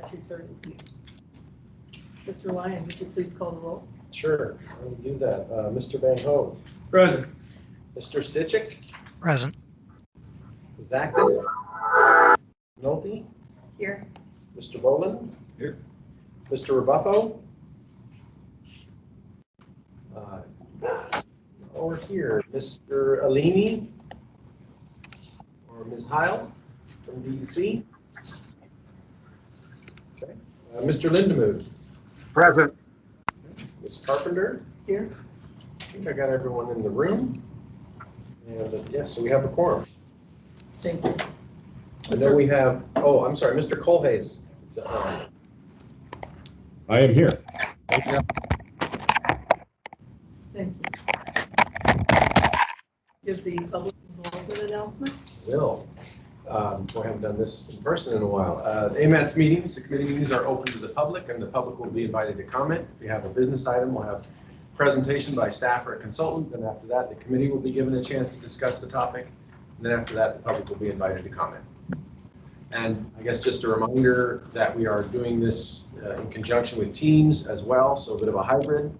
2:30 p.m. Mr. Lyon, would you please call the roll? Sure, I will do that. Mr. Van Hove. Present. Mr. Stitchick. Present. Ms. Acton. Nolte. Here. Mr. Boland. Here. Mr. Rebuffo. Over here, Mr. Alini or Ms. Heil from DEC. Okay. Mr. Lindemuth. Present. Ms. Carpenter. Here. I think I got everyone in the room. And yes, so we have a quorum. Thank you. And then we have, oh, I'm sorry, Mr. Colhase. I am here. Thank you. Give the public involvement announcement. Will. We haven't done this in person in a while. The AMATS meetings, the committee meetings are open to the public, and the public will be invited to comment. If you have a business item, we'll have presentation by staff or a consultant. Then after that, the committee will be given a chance to discuss the topic. And then after that, the public will be invited to comment. And I guess just a reminder that we are doing this in conjunction with Teams as well, so a bit of a hybrid.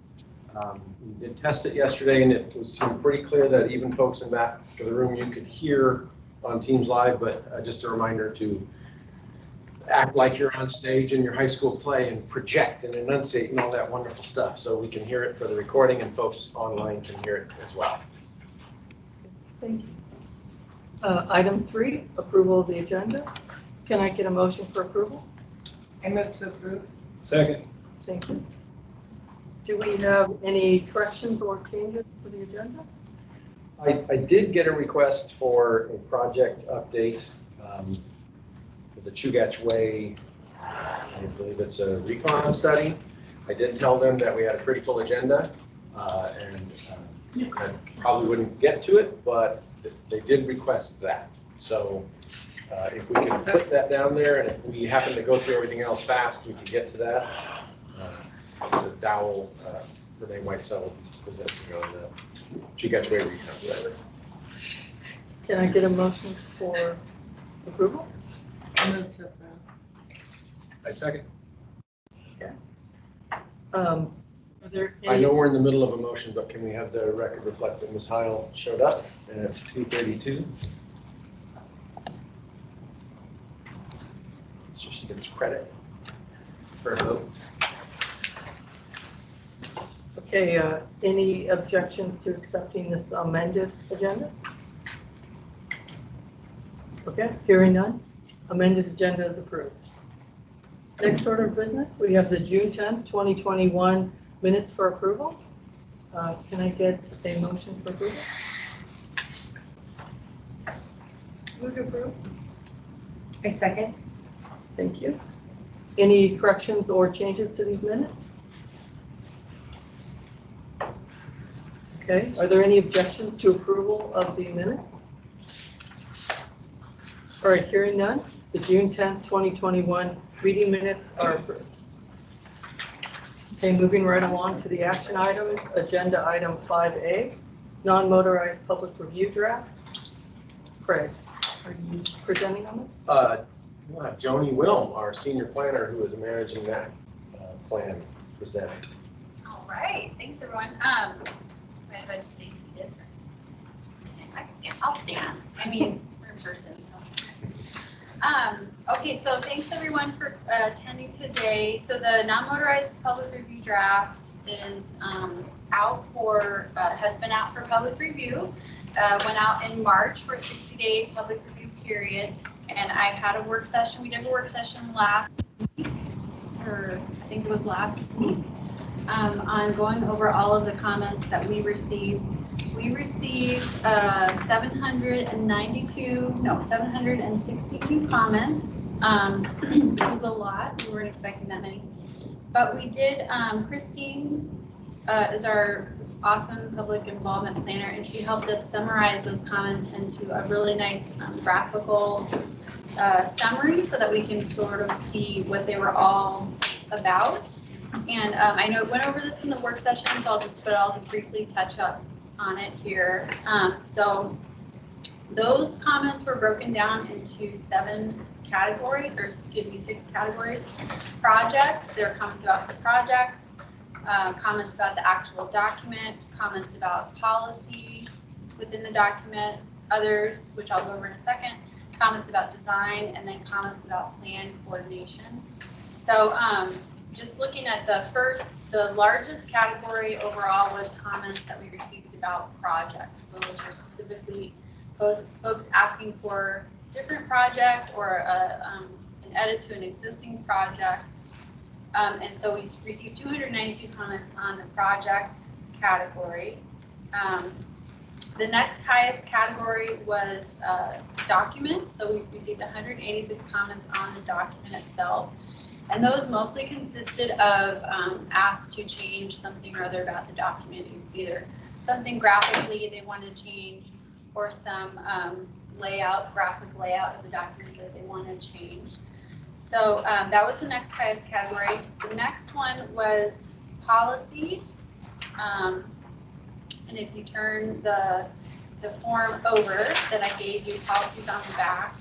We did test it yesterday, and it seemed pretty clear that even folks in back of the room you could hear on Teams Live, but just a reminder to act like you're on stage in your high school play and project and enunciate and all that wonderful stuff, so we can hear it for the recording and folks online can hear it as well. Thank you. Item 3, approval of the agenda. Can I get a motion for approval? I move to approve. Second. Thank you. Do we have any corrections or changes for the agenda? I did get a request for a project update for the Chugach Way. I believe it's a recon study. I did tell them that we had a pretty full agenda and I probably wouldn't get to it, but they did request that. So if we can put that down there, and if we happen to go through everything else fast, we can get to that. The Dowell, Renee Whitesell presenting on the Chugach Way recon study. Can I get a motion for approval? I move to approve. I second. Okay. Are there any? I know we're in the middle of a motion, but can we have the record reflect that Ms. Heil showed up at 2:32? So she gets credit for her vote. Okay, any objections to accepting this amended agenda? Okay, hearing none, amended agenda is approved. Next order of business, we have the June 10th, 2021 minutes for approval. Can I get a motion for approval? Move to approve. I second. Thank you. Any corrections or changes to these minutes? Okay, are there any objections to approval of the minutes? All right, hearing none, the June 10th, 2021 meeting minutes are approved. Okay, moving right along to the action items, agenda item 5A, non-motorized public review draft. Craig, are you presenting on this? Joni Wilm, our senior planner who is managing that plan, presenting. All right, thanks everyone. Mind if I just stay seated? I can stand. I'll stand. I mean, we're in person, so. Okay, so thanks everyone for attending today. So the non-motorized public review draft is has been out for public review. Went out in March for a 60-day public review period, and I had a work session. We did a work session last week, or I think it was last week. On going over all of the comments that we received. We received 762 comments, which was a lot. We weren't expecting that many. But we did, Christine is our awesome public involvement planner, and she helped us summarize those comments into a really nice graphical summary so that we can sort of see what they were all about. And I know I went over this in the work session, so I'll just briefly touch up on it here. So Those comments were broken down into 6 categories. Projects, there are comments about the projects, comments about the actual document, comments about policy within the document, others, which I'll go over in a second, comments about design, and then comments about plan coordination. So just looking at the largest category overall was comments that we received about projects. So those were specifically folks asking for different project or an edit to an existing project. And so we received 292 comments on the project category. The next highest category was documents. So we received 186 comments on the document itself. And those mostly consisted of asks to change something or other about the document. It's either something graphically they want to change or some graphic layout of the document that they want to change. So that was the next highest category. The next one was policy. And if you turn the form over that I gave you, policies on the back.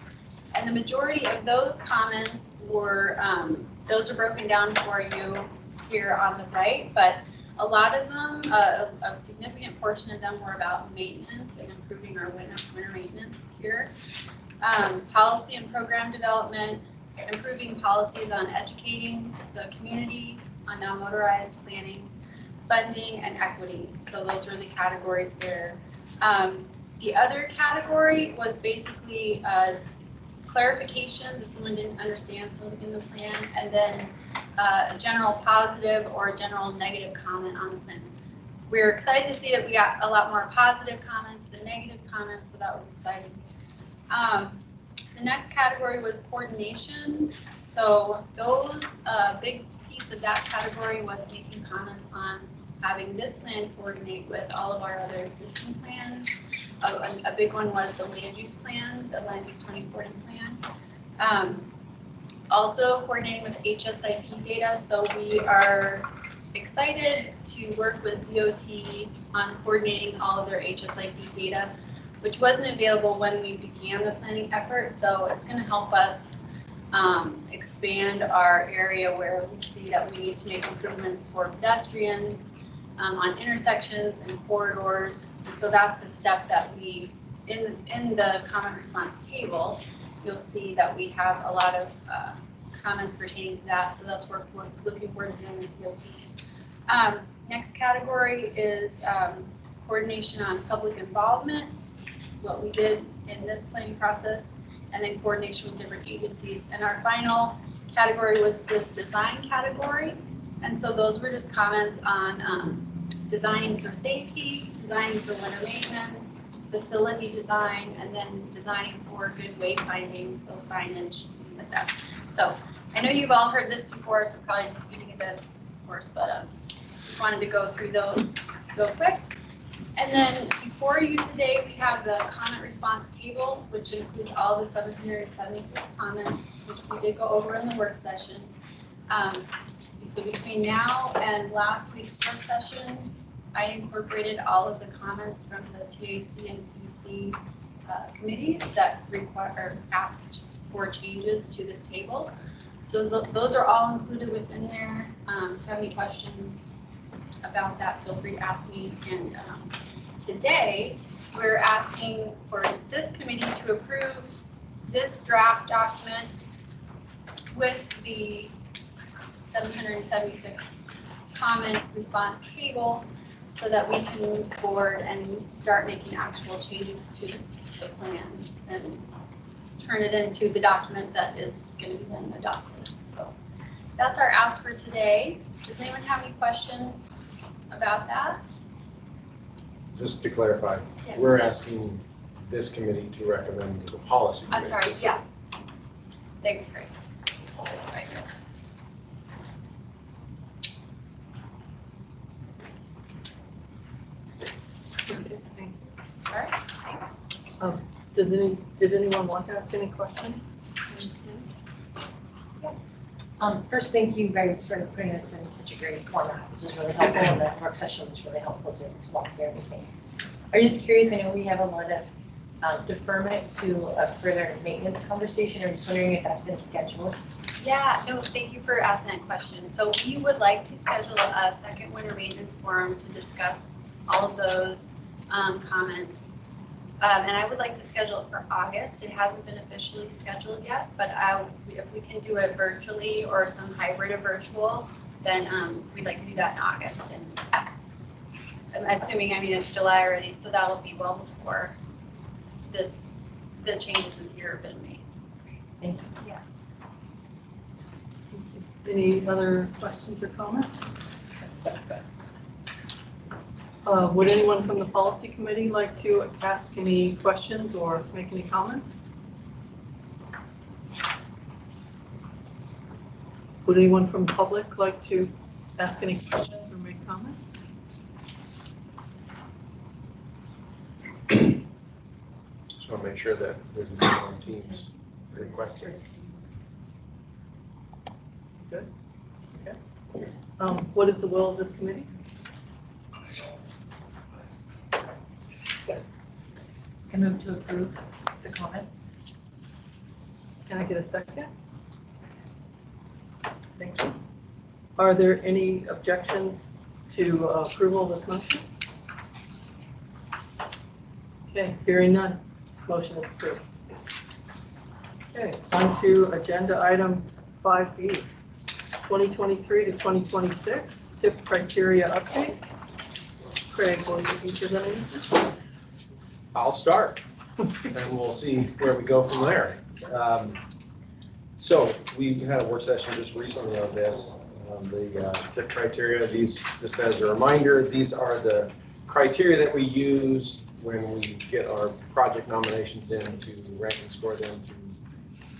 And the majority of those comments were, those are broken down for you here on the right, but a lot of them, a significant portion of them were about maintenance and improving our winter maintenance here. Policy and program development, improving policies on educating the community, on non-motorized planning, funding, and equity. So those were the categories there. The other category was basically clarification that someone didn't understand something in the plan, and then a general positive or a general negative comment on the plan. We're excited to see that we got a lot more positive comments than negative comments, so that was exciting. The next category was coordination. So those big piece of that category was making comments on having this plan coordinate with all of our other existing plans. A big one was the land use plan, the land use 2040 plan. Also coordinating with HSIP data. So we are excited to work with DOT on coordinating all of their HSIP data, which wasn't available when we began the planning effort. So it's going to help us expand our area where we see that we need to make improvements for pedestrians, on intersections and corridors. And so that's a step that we, in the comment response table, you'll see that we have a lot of comments pertaining to that. So that's what we're looking forward to doing with DOT. Next category is coordination on public involvement, what we did in this planning process, and then coordination with different agencies. And our final category was the design category. And so those were just comments on designing for safety, designing for winter maintenance, facility design, and then designing for good wayfinding, so signage, things like that. So I know you've all heard this before, so probably just giving it a course, but just wanted to go through those real quick. And then before you today, we have the comment response table, which includes all the 776 comments, which we did go over in the work session. So between now and last week's work session, I incorporated all of the comments from the TAC and PC committees that asked for changes to this table. So those are all included within there. If you have any questions about that, feel free to ask me. And today, we're asking for this committee to approve this draft document with the 776 comment response table so that we can move forward and start making actual changes to the plan and turn it into the document that is going to be then adopted. So that's our ask for today. Does anyone have any questions about that? Just to clarify, Yes. We're asking this committee to recommend to the policy committee. I'm sorry, yes. Thanks, Craig. Right here. Okay, thank you. All right, thanks. Did anyone want to ask any questions? Yes. First, thank you guys for putting this in such a great format. This was really helpful, and that work session was really helpful to walk through everything. I'm just curious, I know we have a lot of deferment to a further maintenance conversation, or just wondering if that's been scheduled? Yeah, no, thank you for asking that question. So we would like to schedule a second winter maintenance forum to discuss all of those comments. And I would like to schedule it for August. It hasn't been officially scheduled yet, but if we can do it virtually or some hybrid of virtual, then we'd like to do that in August. And I'm assuming, I mean, it's July already, so that'll be well before the changes in here have been made. Thank you. Yeah. Any other questions or comments? Would anyone from the policy committee like to ask any questions or make any comments? Would anyone from the public like to ask any questions or make comments? Just want to make sure that there's no on Teams for your question. Good. Okay. What is the will of this committee? I move to approve the comments. Can I get a second? Thank you. Are there any objections to approval of this motion? Okay, hearing none, motion is approved. Okay, on to agenda item 5B, 2023 to 2026 TIP criteria update. Craig, will you be presenting this? I'll start, and we'll see where we go from there. So we had a work session just recently on this. The TIP criteria, these, just as a reminder, these are the criteria that we use when we get our project nominations in to rank and score them to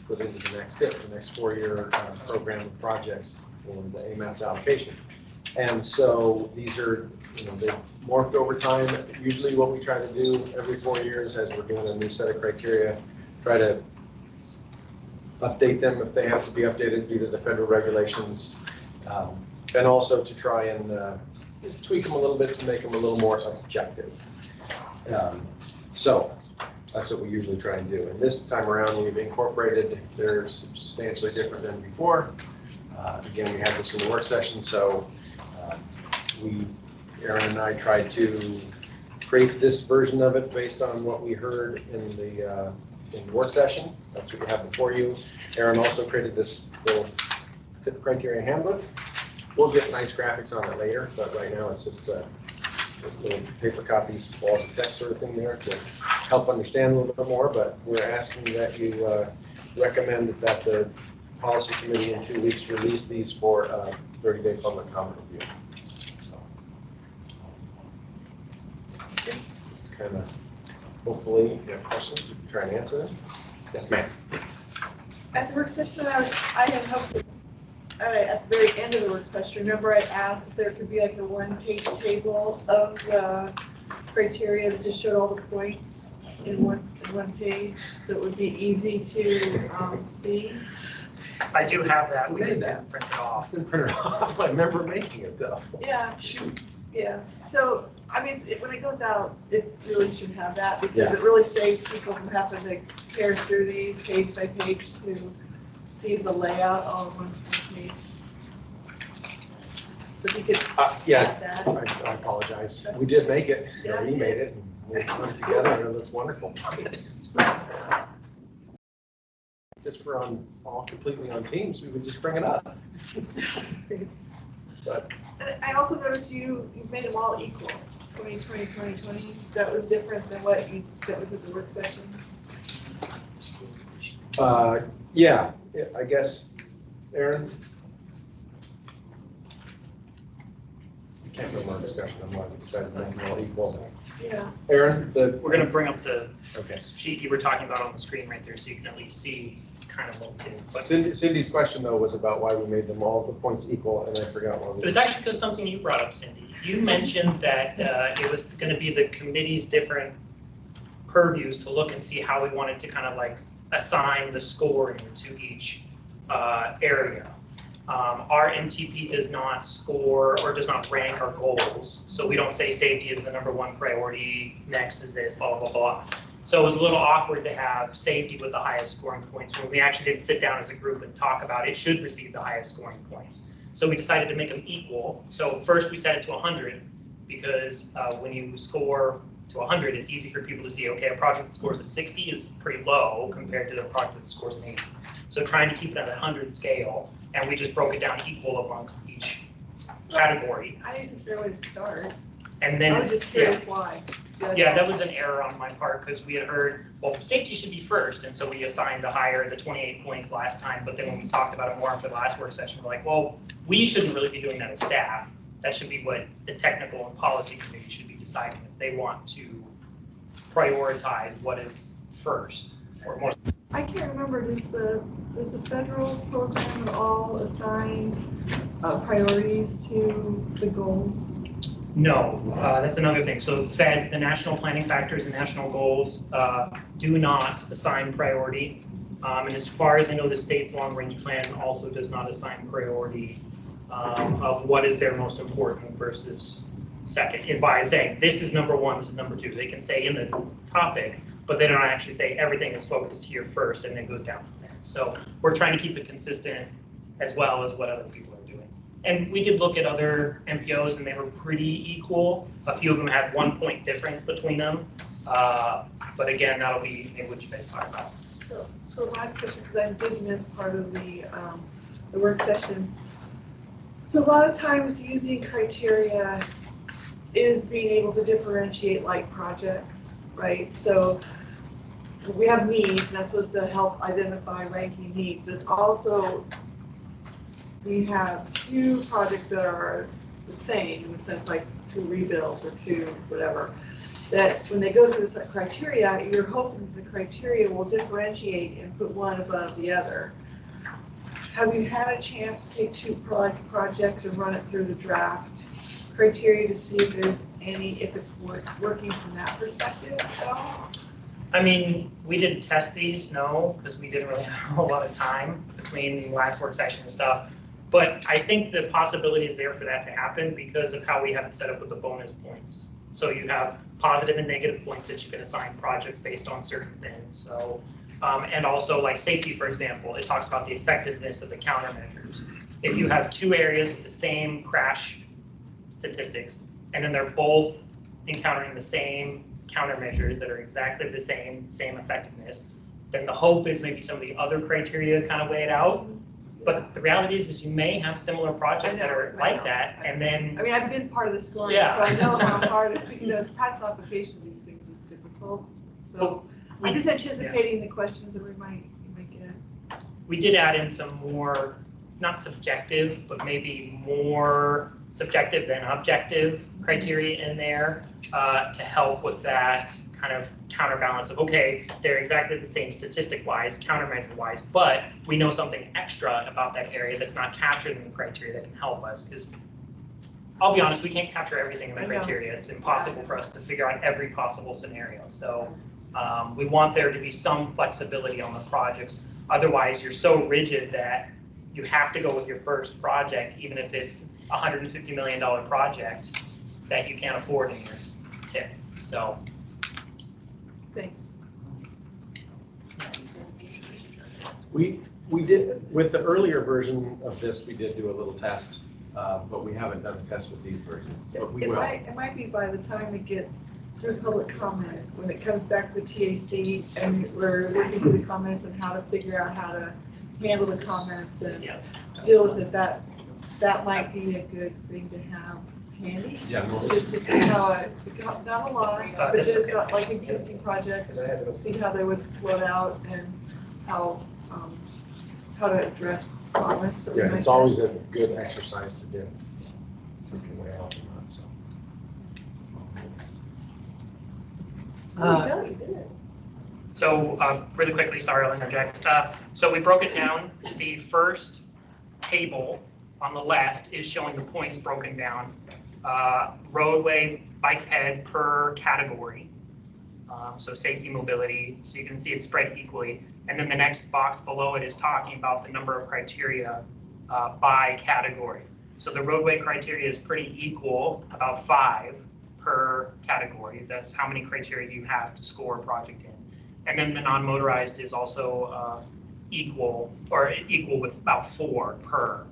put into the next TIP, the next 4-year program of projects for the AMATS allocation. And so these are, they've morphed over time. Usually what we try to do every 4 years as we're doing a new set of criteria, try to update them if they have to be updated due to the federal regulations. And also to try and just tweak them a little bit to make them a little more objective. So that's what we usually try and do. And this time around we've incorporated, they're substantially different than before. Again, we had this in the work session, so Aaron and I tried to create this version of it based on what we heard in the work session. That's what we have before you. Aaron also created this little TIP criteria handbook. We'll get nice graphics on it later, but right now it's just little paper copies, walls of text sort of thing there to help understand a little bit more. But we're asking that you recommend that the policy committee in 2 weeks release these for 30-day public comment review. So it's kind of, hopefully, if you have questions, you can try and answer them. Yes, ma'am. At the work session, I had helped at the very end of the work session. Remember, I asked if there could be like a one-page table of the criteria that just showed all the points in one page, so it would be easy to see. I do have that. We Okay, just that. didn't print it off. It's been printed off. I remember making it though. Yeah, Shoot. yeah. So, I mean, when it goes out, it really should have that because Yeah. it really saves people from having to tear through these page by page to see the layout all in one page. So if you could Yeah, add that. I apologize. We did make it. Yeah. We made it. And we put it together and it looks wonderful. Just for all completely on Teams, we would just bring it up. But And I also noticed you made them all equal, 2020, 2020. That was different than what that was at the work session. yeah, I guess, Aaron. I can't remember our discussion on why we decided to make them all equal. Yeah. Aaron, We're going to bring up the okay. sheet you were talking about on the screen right there so you can at least see kind of what we did. But Cindy's question though was about why we made them all the points equal, and I forgot why. it was actually because something you brought up, Cindy. You mentioned that it was going to be the committee's different purviews to look and see how we wanted to kind of like assign the scoring to each area. Our MTP does not score or does not rank our goals. So we don't say safety is the #1 priority, next is this, blah, blah, blah. So it was a little awkward to have safety with the highest scoring points when we actually didn't sit down as a group and talk about it should receive the highest scoring points. So we decided to make them equal. So first we set it to 100 because when you score to 100, it's easy for people to see, okay, a project that scores a 60 is pretty low compared to a project that scores an 80. So trying to keep it at a 100 scale, and we just broke it down equal amongst each category. I think it's a fair way to start. And then, I was just curious why. yeah, that was an error on my part because we had heard, well, safety should be first, and so we assigned the 28 points last time, but then when we talked about it more after the last work session, we're like, well, we shouldn't really be doing that as staff. That should be what the technical and policy committee should be deciding if they want to prioritize what is first or more. I can't remember, does the federal program at all assign priorities to the goals? No, that's another thing. So FEDS, the national planning factors and national goals, do not assign priority. And as far as I know, the state's long-range plan also does not assign priority of what is their most important versus second. And by saying this is number one, this is number two, they can say in the topic, but they don't actually say everything is focused here first and then goes down from there. So we're trying to keep it consistent as well as what other people are doing. And we did look at other MPOs and they were pretty equal. A few of them had 1 point difference between them. But again, that'll be maybe what you guys talk about. So last question, because I did miss part of the work session. So a lot of times using criteria is being able to differentiate like projects, right? So we have needs, and that's supposed to help identify ranking needs. But it's also, we have two projects that are the same in the sense like two rebuilds or two whatever, that when they go through this criteria, you're hoping that the criteria will differentiate and put one above the other. Have you had a chance to take two projects and run it through the draft criteria to see if there's if it's working from that perspective at all? I mean, we didn't test these, no, because we didn't really have a lot of time between the last work session and stuff. But I think the possibility is there for that to happen because of how we have it set up with the bonus points. So you have positive and negative points that you can assign projects based on certain things. So, and also like safety, for example, it talks about the effectiveness of the countermeasures. If you have two areas with the same crash statistics, and then they're both encountering the same countermeasures that are exactly the same effectiveness, then the hope is maybe some of the other criteria kind of weigh it out. But the reality is you may have similar projects that are like that, and then. I mean, I've been part of the scoring, Yeah. so I know how hard, the practical application of these things is difficult. So I'm just anticipating the questions that we might get. We did add in some more, not subjective, but maybe more subjective than objective criteria in there to help with that kind of counterbalance of, okay, they're exactly the same statistic-wise, countermeasure-wise, but we know something extra about that area that's not captured in the criteria that can help us. Because I'll be honest, we can't capture everything in the criteria. It's impossible for us to figure out every possible scenario. So we want there to be some flexibility on the projects. Otherwise, you're so rigid that you have to go with your first project, even if it's a $150 million project that you can't afford in your tip. So. Thanks. We did, with the earlier version of this, we did do a little test, but we haven't done a test with these versions, but we will. It might be by the time it gets through public comment, when it comes back to TAC and we're working through the comments and how to figure out how to handle the comments and deal with it, that might be a good thing to have handy. Yeah, no, Just to see how it, not a lot, but that's just okay. got like existing projects, see how they would float out and how to address comments. that we yeah, might it's get. always a good exercise to do. So if you weigh out or not, Oh, you did it. So really quickly, sorry, I'll interject. So we broke it down. The first table on the left is showing the points broken down. Roadway, bike ped per category. So safety, mobility, so you can see it's spread equally. And then the next box below it is talking about the number of criteria by category. So the roadway criteria is pretty equal, about 5 per category. That's how many criteria you have to score a project in. And then the non-motorized is also equal with about 4 per.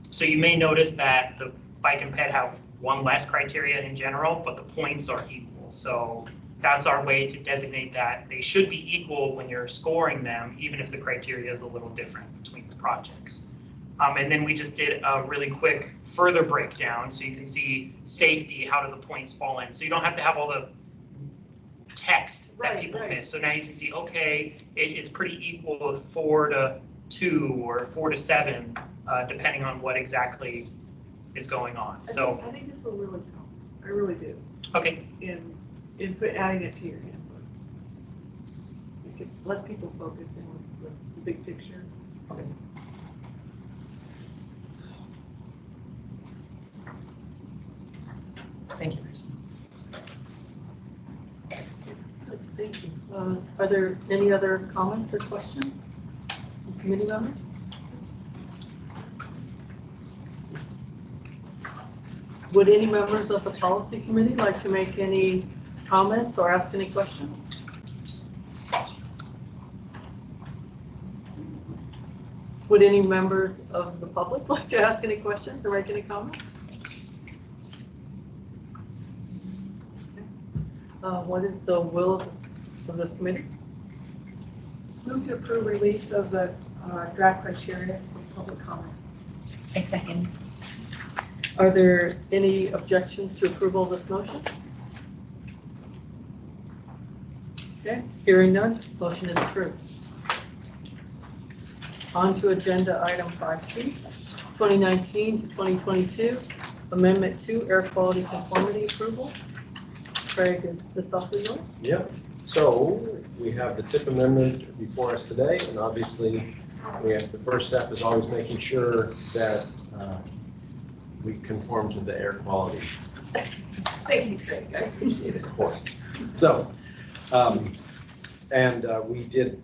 So you may notice that the bike and ped have one less criteria in general, but the points are equal. So that's our way to designate that they should be equal when you're scoring them, even if the criteria is a little different between the projects. And then we just did a really quick further breakdown, so you can see safety, how do the points fall in. So you don't have to have all the text that people miss. So now you can see, okay, it's pretty equal with 4 to 2 or 4 to 7, depending on what exactly is going on. So I think this will really help. I really do. Okay. In adding it to your handbook. It lets people focus in with the big picture. Okay. Thank you, Kristen. Thank you. Are there any other comments or questions from committee members? Would any members of the policy committee like to make any comments or ask any questions? Would any members of the public like to ask any questions or make any comments? What is the will of this committee? Move to approve release of the draft criteria for public comment. I second. Are there any objections to approval of this motion? Okay, hearing none, motion is approved. On to agenda item 5C, 2019 to 2022, Amendment 2, Air Quality Conformity Approval. Craig, is this also yours? Yep. So we have the tip amendment before us today, and obviously the first step is always making sure that we conform to the air quality. Thank you, Craig. I appreciate it. Of course. So, we did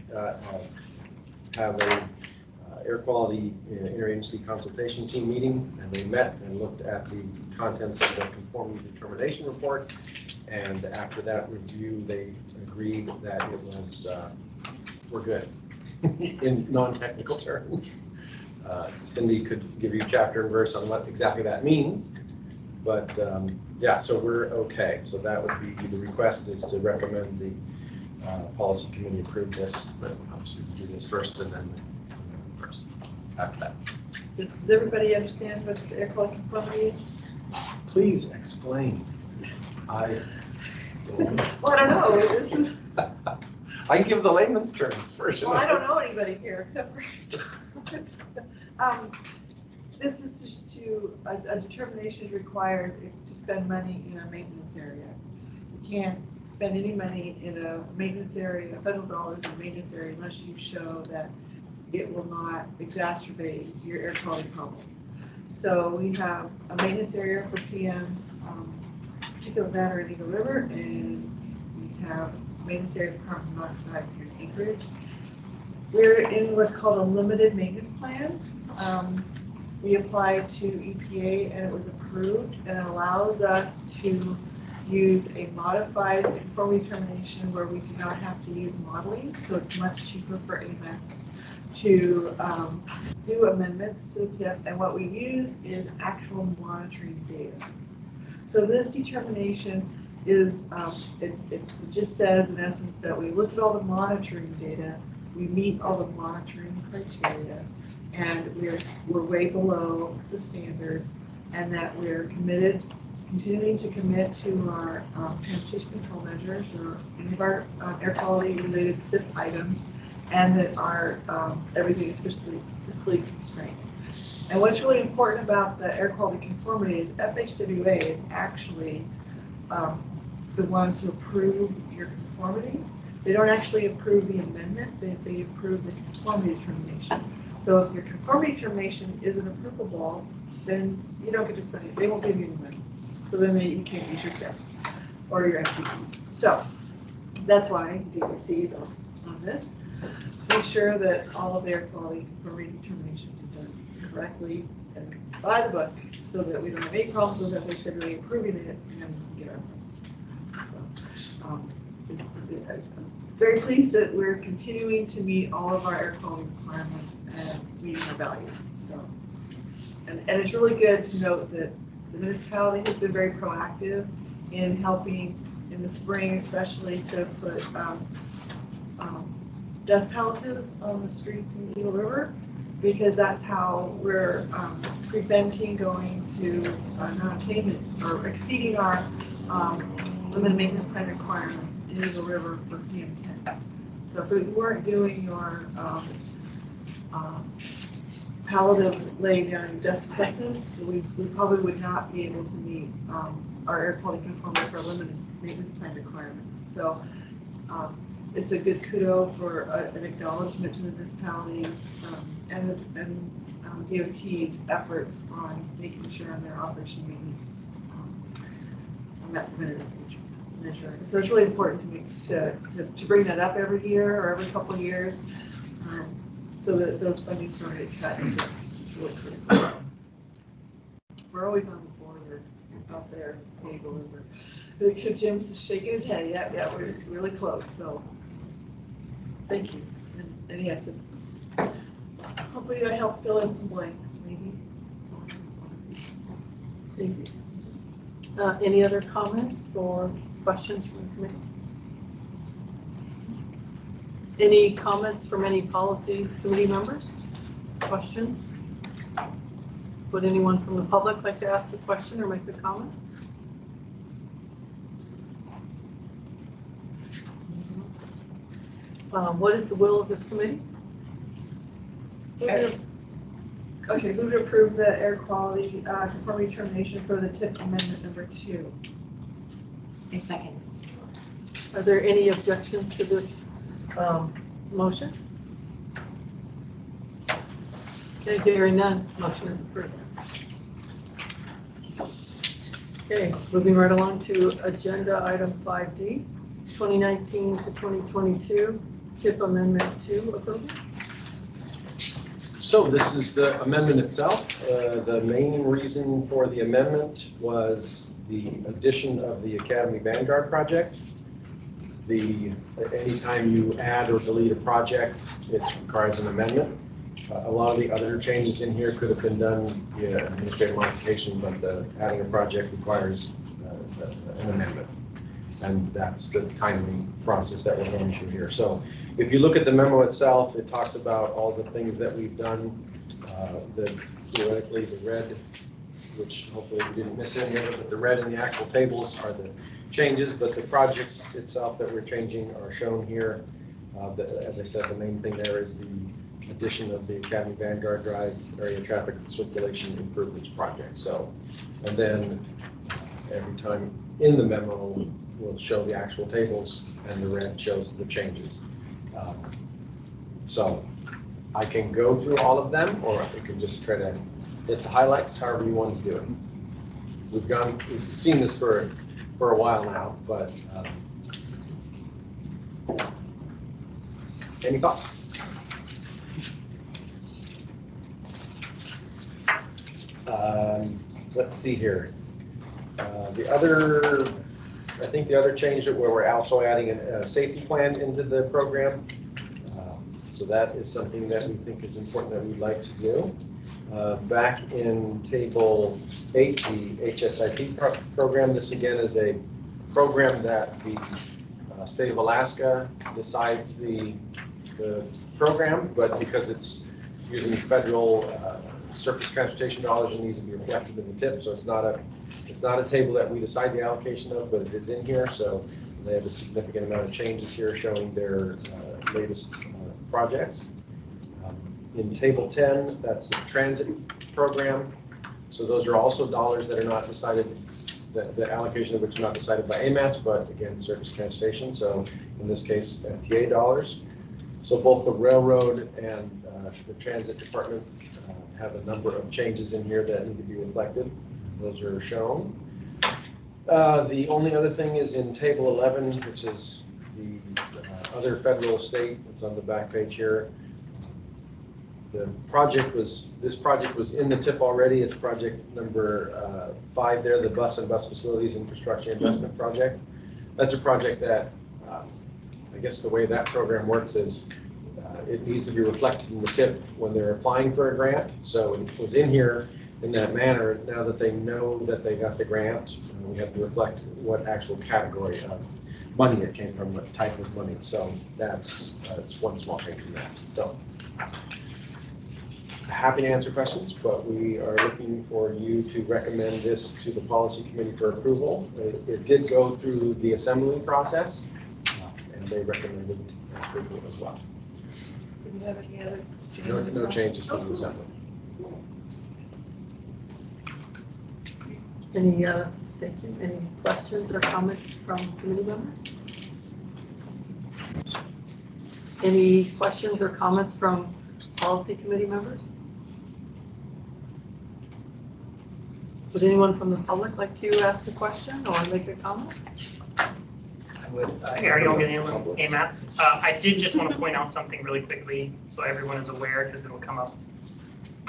have a air quality interagency consultation team meeting, and they met and looked at the contents of the conformity determination report. And after that review, they agreed that it was, we're good in non-technical terms. Cindy could give you chapter and verse on what exactly that means. But yeah, so we're okay. So that would be the request is to recommend the policy committee approve this, but obviously we do this first and then first after that. Does everybody understand what the air quality conformity is? Please explain. I don't know. Well, I don't know. This is, I can give the layman's terms version. well, I don't know anybody here except for this is just a determination required to spend money in a maintenance area. You can't spend any money in a maintenance area, federal dollars in a maintenance area, unless you show that it will not exacerbate your air quality problems. So we have a maintenance area for PM, particulate matter in Eagle River, and we have maintenance area for carbon monoxide here in Anchorage. We're in what's called a limited maintenance plan. We applied to EPA and it was approved, and it allows us to use a modified conformity determination where we do not have to use modeling, so it's much cheaper for AMATS to do amendments to the TIP, and what we use is actual monitoring data. So this determination is, it just says in essence that we look at all the monitoring data, we meet all the monitoring criteria, and we're way below the standard, and that we're continuing to commit to our transportation control measures or any of our air quality related SIP items, and that our everything is fiscally constrained. And what's really important about the air quality conformity is FHWA is actually the ones who approve your conformity. They don't actually approve the amendment, they approve the conformity determination. So if your conformity determination isn't approvable, then you don't get to spend it. They won't give you the money. So then you can't use your TIPs or your MTPs. So that's why DEC is on this, to make sure that all of the air quality conformity determinations are done correctly and by the book, so that we don't have any problems with FHWA approving it and get our money. So very pleased that we're continuing to meet all of our air quality requirements and meeting our values. So, and it's really good to note that the municipality has been very proactive in helping in the spring, especially to put dust palleters on the streets in Eagle River, because that's how we're preventing going to non-attainment or exceeding our limited maintenance plan requirements in Eagle River for PM10. So if we weren't doing your palliative lay down dust presses, we probably would not be able to meet our air quality conformity for limited maintenance plan requirements. So it's a good kudo for an acknowledgement to the municipality and DOT's efforts on making sure on their operation maintenance on that preventative measure. So it's really important to me to bring that up every year or every couple of years, so that those fundings don't get cut. It's really critical. We're always on the border out there, Eagle River. Jim's shaking his head. Yeah, we're really close. So thank you. And yes, it's hopefully I helped fill in some blanks, maybe. Thank you. Any other comments or questions from the committee? Any comments from any policy committee members? Questions? Would anyone from the public like to ask a question or make a comment? What is the will of this committee? Okay, move to approve the air quality conformity determination for the tip amendment number 2. A second. Are there any objections to this motion? Okay, hearing none, motion is approved. Okay, moving right along to agenda item 5D, 2019 to 2022 tip amendment 2 approval. So this is the amendment itself. The main reason for the amendment was the addition of the Academy Vanguard project. Anytime you add or delete a project, it requires an amendment. A lot of the other changes in here could have been done via administrative modification, but adding a project requires an amendment. And that's the timely process that we're going through here. So if you look at the memo itself, it talks about all the things that we've done. Theoretically, the red, which hopefully we didn't miss any of it, but the red in the actual tables are the changes, but the projects itself that we're changing are shown here. As I said, the main thing there is the addition of the Academy Vanguard Drive area traffic circulation improvements project. So, and then every time in the memo, we'll show the actual tables, and the red shows the changes. So I can go through all of them, or we can just try to hit the highlights, however you want to do it. We've seen this for a while now, but any thoughts? Let's see here. I think the other change where we're also adding a safety plan into the program. So that is something that we think is important that we'd like to do. Back in table 8, the HSIP program, this again is a program that the state of Alaska decides the program, but because it's using federal surface transportation dollars, it needs to be reflected in the tip. So it's not a table that we decide the allocation of, but it is in here. So they have a significant amount of changes here showing their latest projects. In table 10, that's the transit program. So those are also dollars that are not decided, the allocation of which is not decided by AMATS, but again, surface transportation. So in this case, FTA dollars. So both the railroad and the transit department have a number of changes in here that need to be reflected. Those are shown. The only other thing is in table 11, which is the other federal state. It's on the back page here. This project was in the tip already. It's project number 5 there, the bus and bus facilities infrastructure investment project. That's a project that, guess the way that program works is it needs to be reflected in the tip when they're applying for a grant. So it was in here in that manner. Now that they know that they got the grant, we have to reflect what actual category of money it came from, what type of money. So that's one small change in that. So happy to answer questions, but we are looking for you to recommend this to the policy committee for approval. It did go through the assembly process, and they recommended approval as well. Do you have any other? No changes from the assembly. Thank you. Any questions or comments from committee members? Any questions or comments from policy committee members? Would anyone from the public like to ask a question or make a comment? Ariel Ganelin, AMATS. I did just want to point out something really quickly so everyone is aware, because it'll come up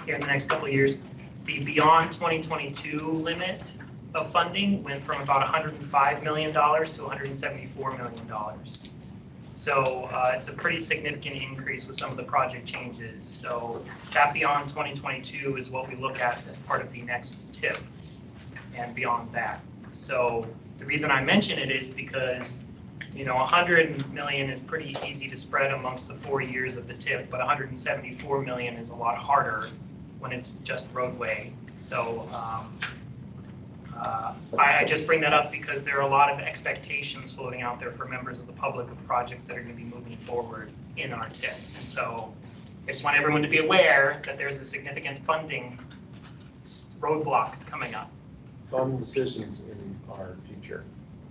here in the next couple of years. The beyond 2022 limit of funding went from about $105 million to $174 million. So it's a pretty significant increase with some of the project changes. So that beyond 2022 is what we look at as part of the next tip and beyond that. So the reason I mention it is because, you know, 100 million is pretty easy to spread amongst the 4 years of the tip, but 174 million is a lot harder when it's just roadway. So I just bring that up because there are a lot of expectations floating out there for members of the public of projects that are going to be moving forward in our tip. And so I just want everyone to be aware that there's a significant funding roadblock coming up. Fund decisions in our future.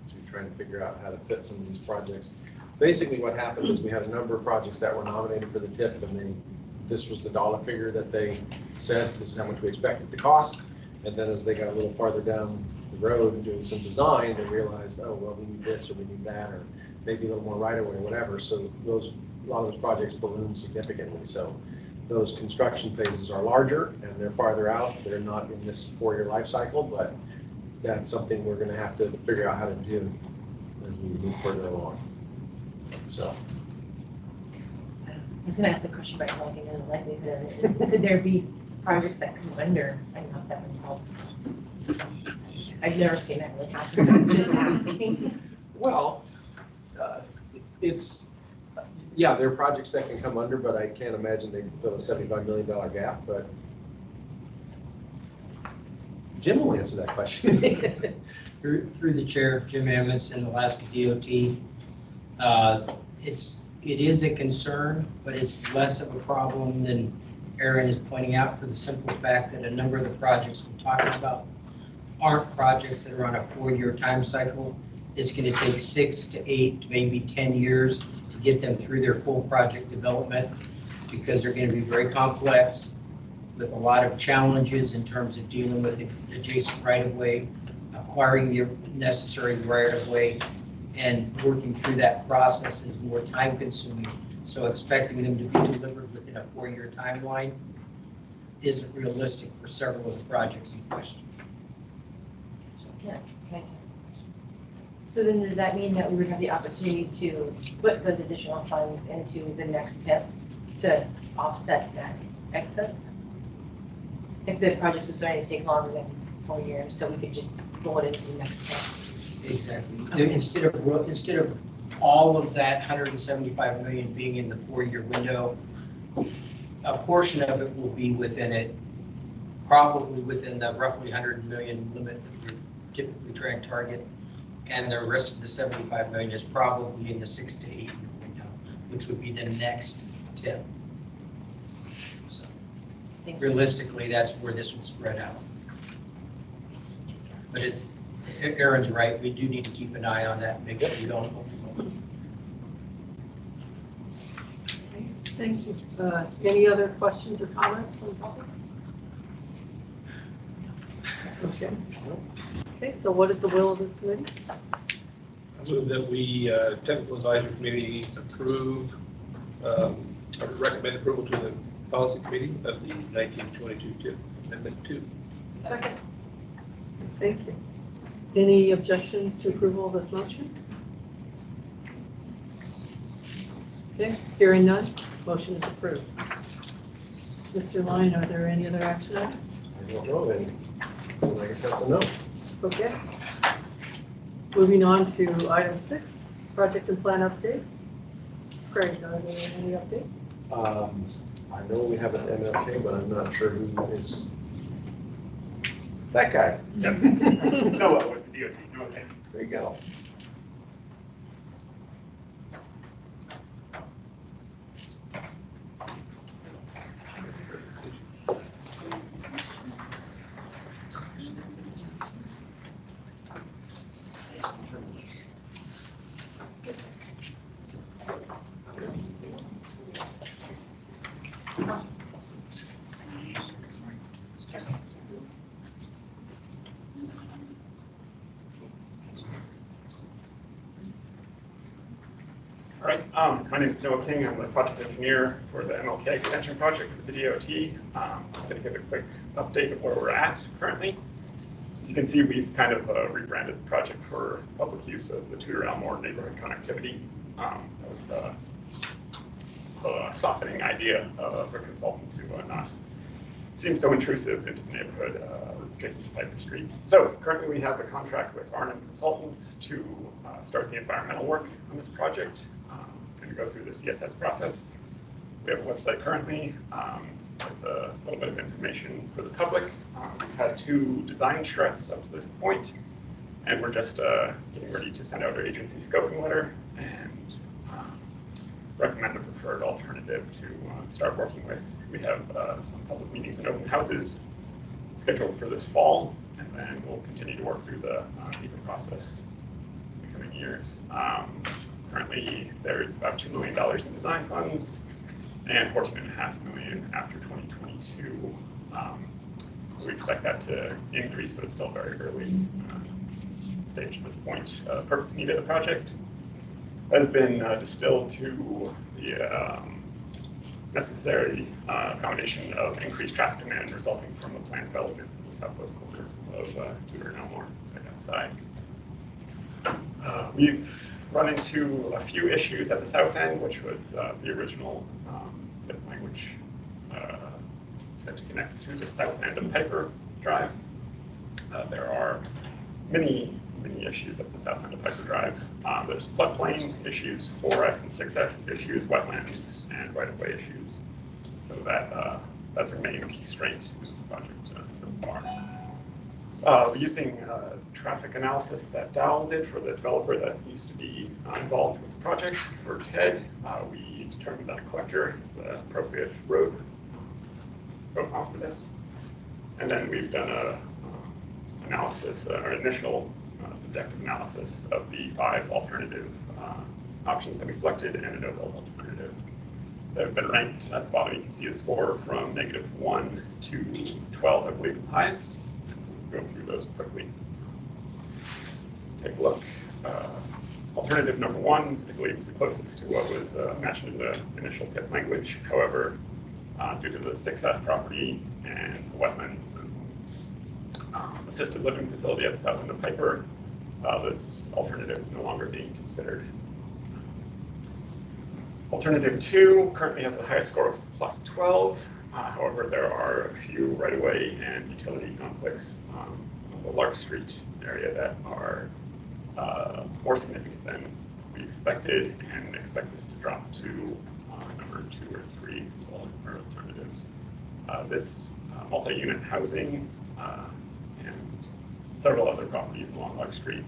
So we're trying to figure out how to fit some of these projects. Basically what happened is we had a number of projects that were nominated for the tip, and this was the dollar figure that they said, this is how much we expect it to cost. And then as they got a little farther down the road and doing some design, they realized, oh, well, we need this or we need that, or maybe a little more right away or whatever. So a lot of those projects ballooned significantly. So those construction phases are larger and they're farther out. They're not in this 4-year life cycle, but that's something we're going to have to figure out how to do as we move further along. So. I was going to ask a question about logging in the likelihood of it. Could there be projects that come under and not that involved? I've never seen that really happen. I'm just asking. Well, yeah, there are projects that can come under, but I can't imagine they can fill a $75 million gap, but Jim will answer that question. Through the chair, Jim Emmons in Alaska DOT. It is a concern, but it's less of a problem than Aaron is pointing out, for the simple fact that a number of the projects we're talking about aren't projects that are on a 4-year time cycle. It's going to take 6 to 8, maybe 10 years to get them through their full project development, because they're going to be very complex with a lot of challenges in terms of dealing with adjacent right-of-way, acquiring the necessary right-of-way, and working through that process is more time-consuming. So expecting them to be delivered within a 4-year timeline isn't realistic for several of the projects in question. Yeah, can I just? So then does that mean that we would have the opportunity to put those additional funds into the next tip to offset that excess? If the project was going to take longer than 4 years, so we could just roll it into the next tip? Exactly. Okay. Instead of all of that 175 million being in the 4-year window, a portion of it will be within it, probably within the roughly 100 million limit that we're typically trying to target, and the rest of the 75 million is probably in the 6 to 8 year window, which would be the next tip. So realistically, that's where this will spread out. But Aaron's right, we do need to keep an eye on that and make sure we don't overload. Okay, thank you. Any other questions or comments from the public? Okay. Okay, so what is the will of this committee? I move that we, Technical Advisory Committee, approve, or recommend approval to the Policy Committee of the 1922 TIP Amendment 2. Second. Thank you. Any objections to approval of this motion? Okay, hearing none, motion is approved. Mr. Lyon, are there any other action items? I don't know of any. I guess that's a no. Okay. Moving on to item 6, project and plan updates. Craig, are there any updates? I know we have an MLK, but I'm not sure who is that guy. Yes. Noah with the DOT. Okay. There you go. All right. My name is Noah King. I'm the project engineer for the MLK extension project with the DOT. I'm going to give a quick update of where we're at currently. As you can see, we've kind of rebranded the project for public use as the Tudor Elmore neighborhood connectivity. That was a softening idea of a consultant to not seem so intrusive into the neighborhood adjacent to Piper Street. So currently we have a contract with Arnhem Consultants to start the environmental work on this project. Going to go through the CSS process. We have a website currently with a little bit of information for the public. We've had 2 design struts up to this point, and we're just getting ready to send out our agency scoping letter and recommend a preferred alternative to start working with. We have some public meetings and open houses scheduled for this fall, and then we'll continue to work through the NEPA process in the coming years. Currently, there's about $2 million in design funds and $14.5 million after 2022. We expect that to increase, but it's still very early stage at this point. Purpose needed of the project has been distilled to the necessary combination of increased traffic demand resulting from the planned development in the southwest corner of Tudor and Elmore right outside. We've run into a few issues at the south end, which was the original tip language set to connect to the south end of Piper Drive. There are many issues at the south end of Piper Drive. There's floodplain issues, 4F and 6F issues, wetlands, and right-of-way issues. So that's our main constraint in this project so far. Using traffic analysis that Dowell did for the developer that used to be involved with the project for TED, we determined that a collector is the appropriate road profile for this. And then we've done a analysis, or initial subjective analysis of the 5 alternative options that we selected and a no-build alternative that have been ranked. At the bottom, you can see a score from -1 to 12, I believe, is the highest. Go through those quickly. Take a look. Alternative number 1, I believe, is the closest to what was mentioned in the initial tip language. However, due to the 6F property and the wetlands and assisted living facility at the south end of Piper, this alternative is no longer being considered. Alternative 2 currently has a higher score of +12. However, there are a few right-of-way and utility conflicts on the Lark Street area that are more significant than we expected, and expect this to drop to number 2 or 3 as alternatives. This multi-unit housing and several other properties along Lark Street,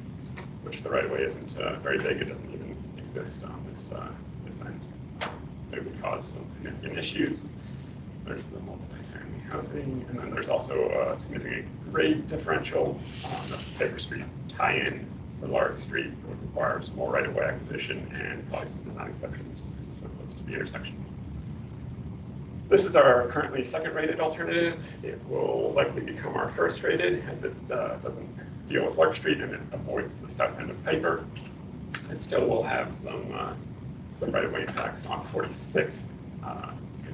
which the right-of-way isn't very big, it doesn't even exist on this end. It would cause some significant issues. There's the multi-family housing, and then there's also a significant grade differential on the Piper Street tie-in for Lark Street, which requires more right-of-way acquisition and probably some design exceptions because it's so close to the intersection. This is our currently 2nd-rated alternative. It will likely become our 1st-rated as it doesn't deal with Lark Street and it avoids the south end of Piper. It still will have some right-of-way impacts on 46th.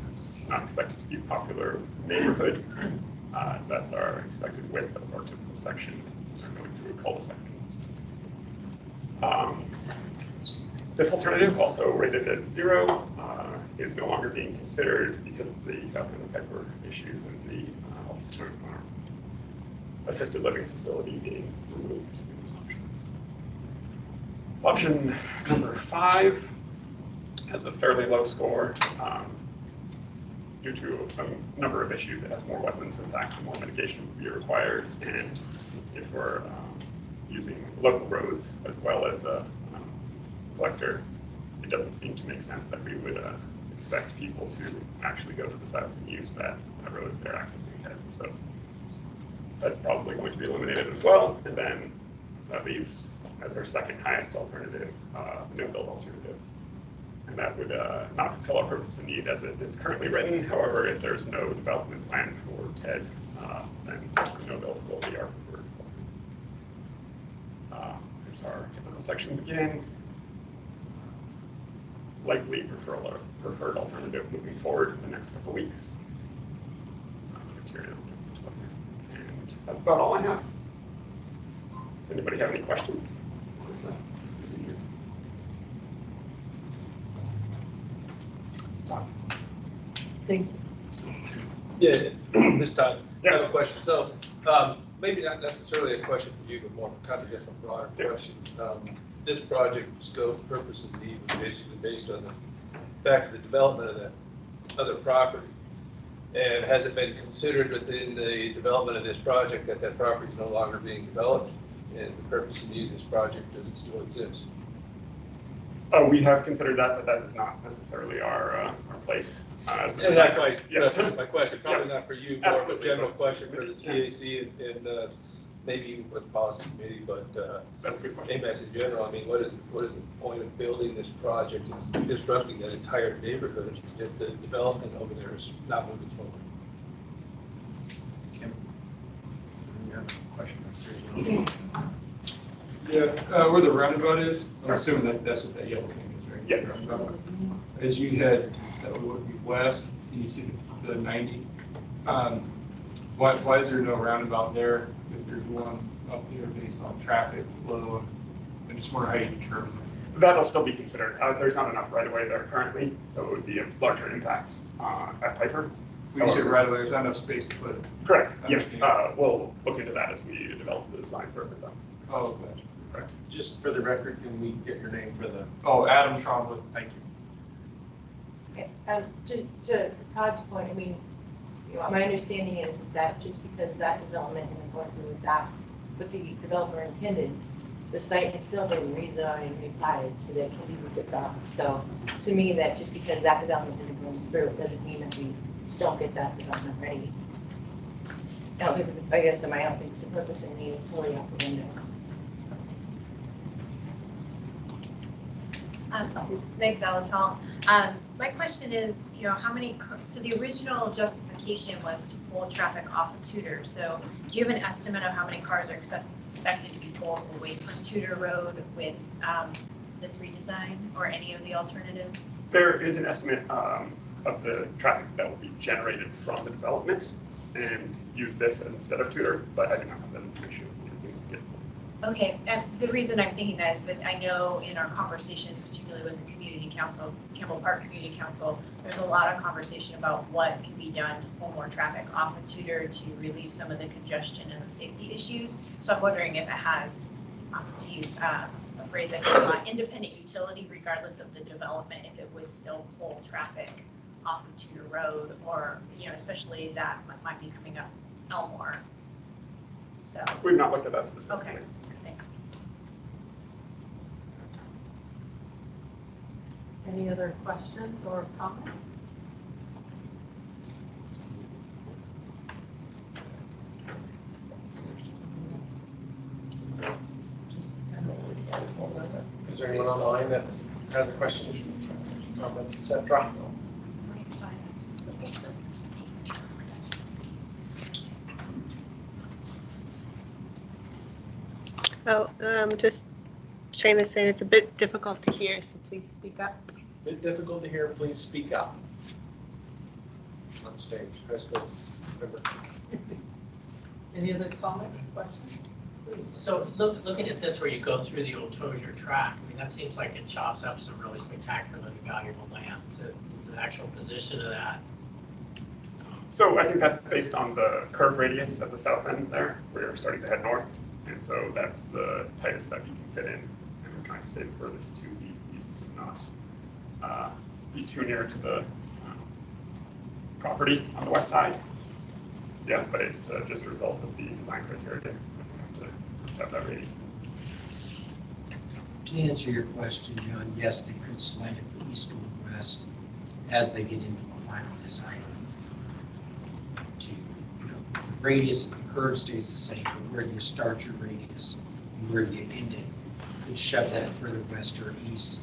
It's not expected to be a popular neighborhood, as that's our expected width of our typical section going through a cul-de-sac. This alternative, also rated as 0, is no longer being considered because of the South End of Piper issues and the assisted living facility being removed in this option. Option number 5 has a fairly low score due to a number of issues. It has more wetlands impacts and more mitigation would be required. And if we're using local roads as well as a collector, it doesn't seem to make sense that we would expect people to actually go to the south and use that road if they're accessing Ted. So that's probably going to be eliminated as well. And then that leaves as our second highest alternative, no build alternative. And that would not fulfill our purpose and need as it is currently written. However, if there's no development plan for TED, then no build will be our preferred. Here's our typical sections again. Likely preferred alternative moving forward in the next couple weeks. And that's about all I have. Does anybody have any questions? Thank you. Yeah, this time, I Yeah. have a question. So maybe not necessarily a question for you, but more kind of different, broader question. This project scope, purpose, and need was basically based on the fact of the development of that other property. And has it been considered within the development of this project that that property is no longer being developed? And the purpose and need of this project, does it still exist? We have considered that, but that is not necessarily our place. And that's Yes. my question, probably not for you, more of a Absolutely. general question for the TAC and maybe even for the policy committee, but That's a good question. AMATS in general. I mean, what is the point of building this project? It's disrupting that entire neighborhood if the development over there is not moving forward. Kim? You have a question? Yeah, where the roundabout is, I'm assuming that that's what that yellow thing is, right? Yes. Roundabout. As you head, that would be west, and you see the 90. Why is there no roundabout there if there's one up there based on traffic flow? I just wonder how you determine that. That'll still be considered. There's not enough right away there currently, so it would be a larger impact at Piper. When you say right away, there's not enough space to put. Correct, yes. Understand. We'll look into that as we develop the design further though. Oh, gotcha. Correct. Just for the record, can we get your name for the, Oh, Adam Trombley. thank you. Just to Todd's point, I mean, my understanding is that just because that development isn't going through with that, what the developer intended, the site has still been rezoned and replatted so that it can be redeveloped. So to me, that just because that development isn't going through, it doesn't mean that we don't get that development ready. I guess in my opinion, the purpose and need is totally out the window. Meg Zalatal. My question is, how many, so the original justification was to pull traffic off of Tudor. So do you have an estimate of how many cars are expected to be pulled away from Tudor Road with this redesign or any of the alternatives? There is an estimate of the traffic that will be generated from the development and use this instead of Tudor, but I do not have that information. Okay, and the reason I'm thinking that is that I know in our conversations, particularly with the community council, Campbell Park Community Council, there's a lot of conversation about what can be done to pull more traffic off of Tudor to relieve some of the congestion and the safety issues. So I'm wondering if it has, to use a phrase like independent utility, regardless of the development, if it would still pull traffic off of Tudor Road, or especially that might be coming up Elmore. So We've not looked at that specifically. okay. Thanks. Any other questions or comments? Is there anyone online that has a question, comments, et cetera? Oh, just Shayna saying it's a bit difficult to hear, so please speak up. Bit difficult to hear, please speak up. On stage, high school member. Any other comments, questions? So looking at this where you go through the old Tozier track, I mean, that seems like it chops up some really spectacularly valuable land. So is the actual position of that? So I think that's based on the curve radius at the south end there. We're starting to head north. And so that's the tightest that you can fit in. And we're trying to stay the furthest to the east and not be too near to the property on the west side. Yeah, but it's just a result of the design criteria. We have to have that radius. To answer your question, John, yes, they could slant it east or west as they get into the final design. The radius of the curve stays the same, but where you start your radius and where you end it, you could shove that further west or east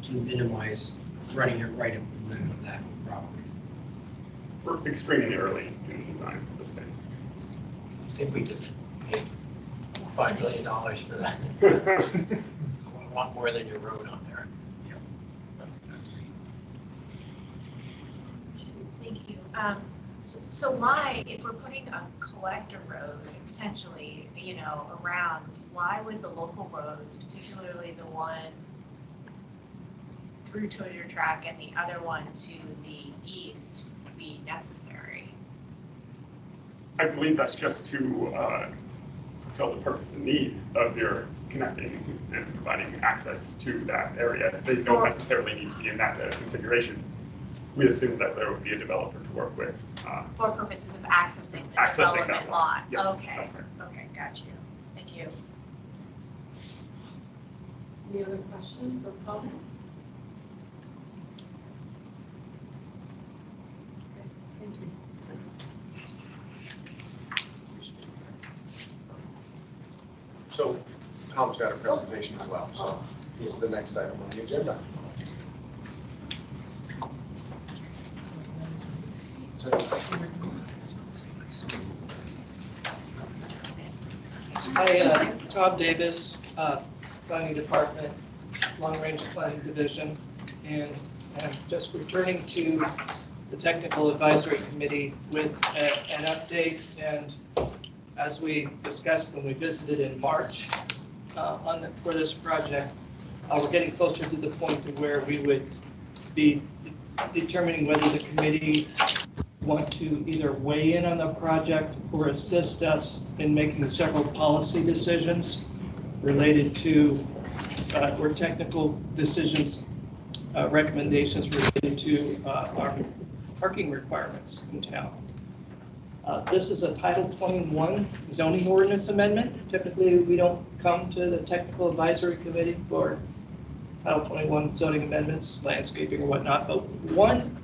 to minimize running it right up the middle of that property. We're extremely early in the design of the space. I think we just paid $5 million for that. A lot more than your road on there. Thank you. So why, if we're putting a collector road potentially, around, why would the local roads, particularly the one through Tozier Track and the other one to the east, be necessary? I believe that's just to fulfill the purpose and need of your connecting and providing access to that area. They don't necessarily need to be in that configuration. We assume that there would be a developer to work with. For purposes of accessing the Accessing development that lot? Yes, Okay, that's right. okay, got you. Thank you. Any other questions or comments? Okay, thank you. So Tom's got a presentation as well, so this is the next item on the agenda. Hi, Tom Davis, Planning Department, Long Range Planning Division, and I'm just returning to the Technical Advisory Committee with an update. And as we discussed when we visited in March for this project, we're getting closer to the point to where we would be determining whether the committee want to either weigh in on the project or assist us in making several policy decisions related to, or technical decisions, recommendations related to our parking requirements in town. This is a Title 21 zoning ordinance amendment. Typically, we don't come to the Technical Advisory Committee for Title 21 zoning amendments, landscaping or whatnot, but one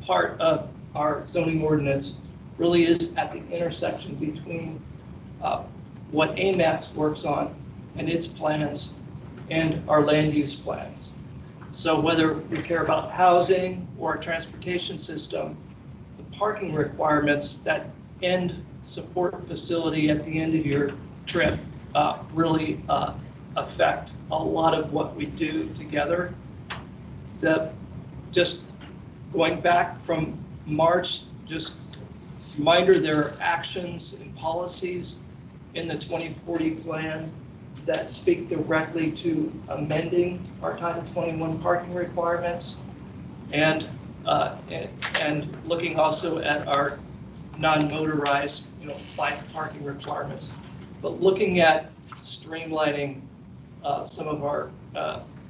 part of our zoning ordinance really is at the intersection between what AMATS works on and its plans and our land use plans. So whether we care about housing or a transportation system, the parking requirements that end support facility at the end of your trip really affect a lot of what we do together. Just going back from March, just reminder, there are actions and policies in the 2040 plan that speak directly to amending our Title 21 parking requirements and looking also at our non-motorized, bike parking requirements, but looking at streamlining some of our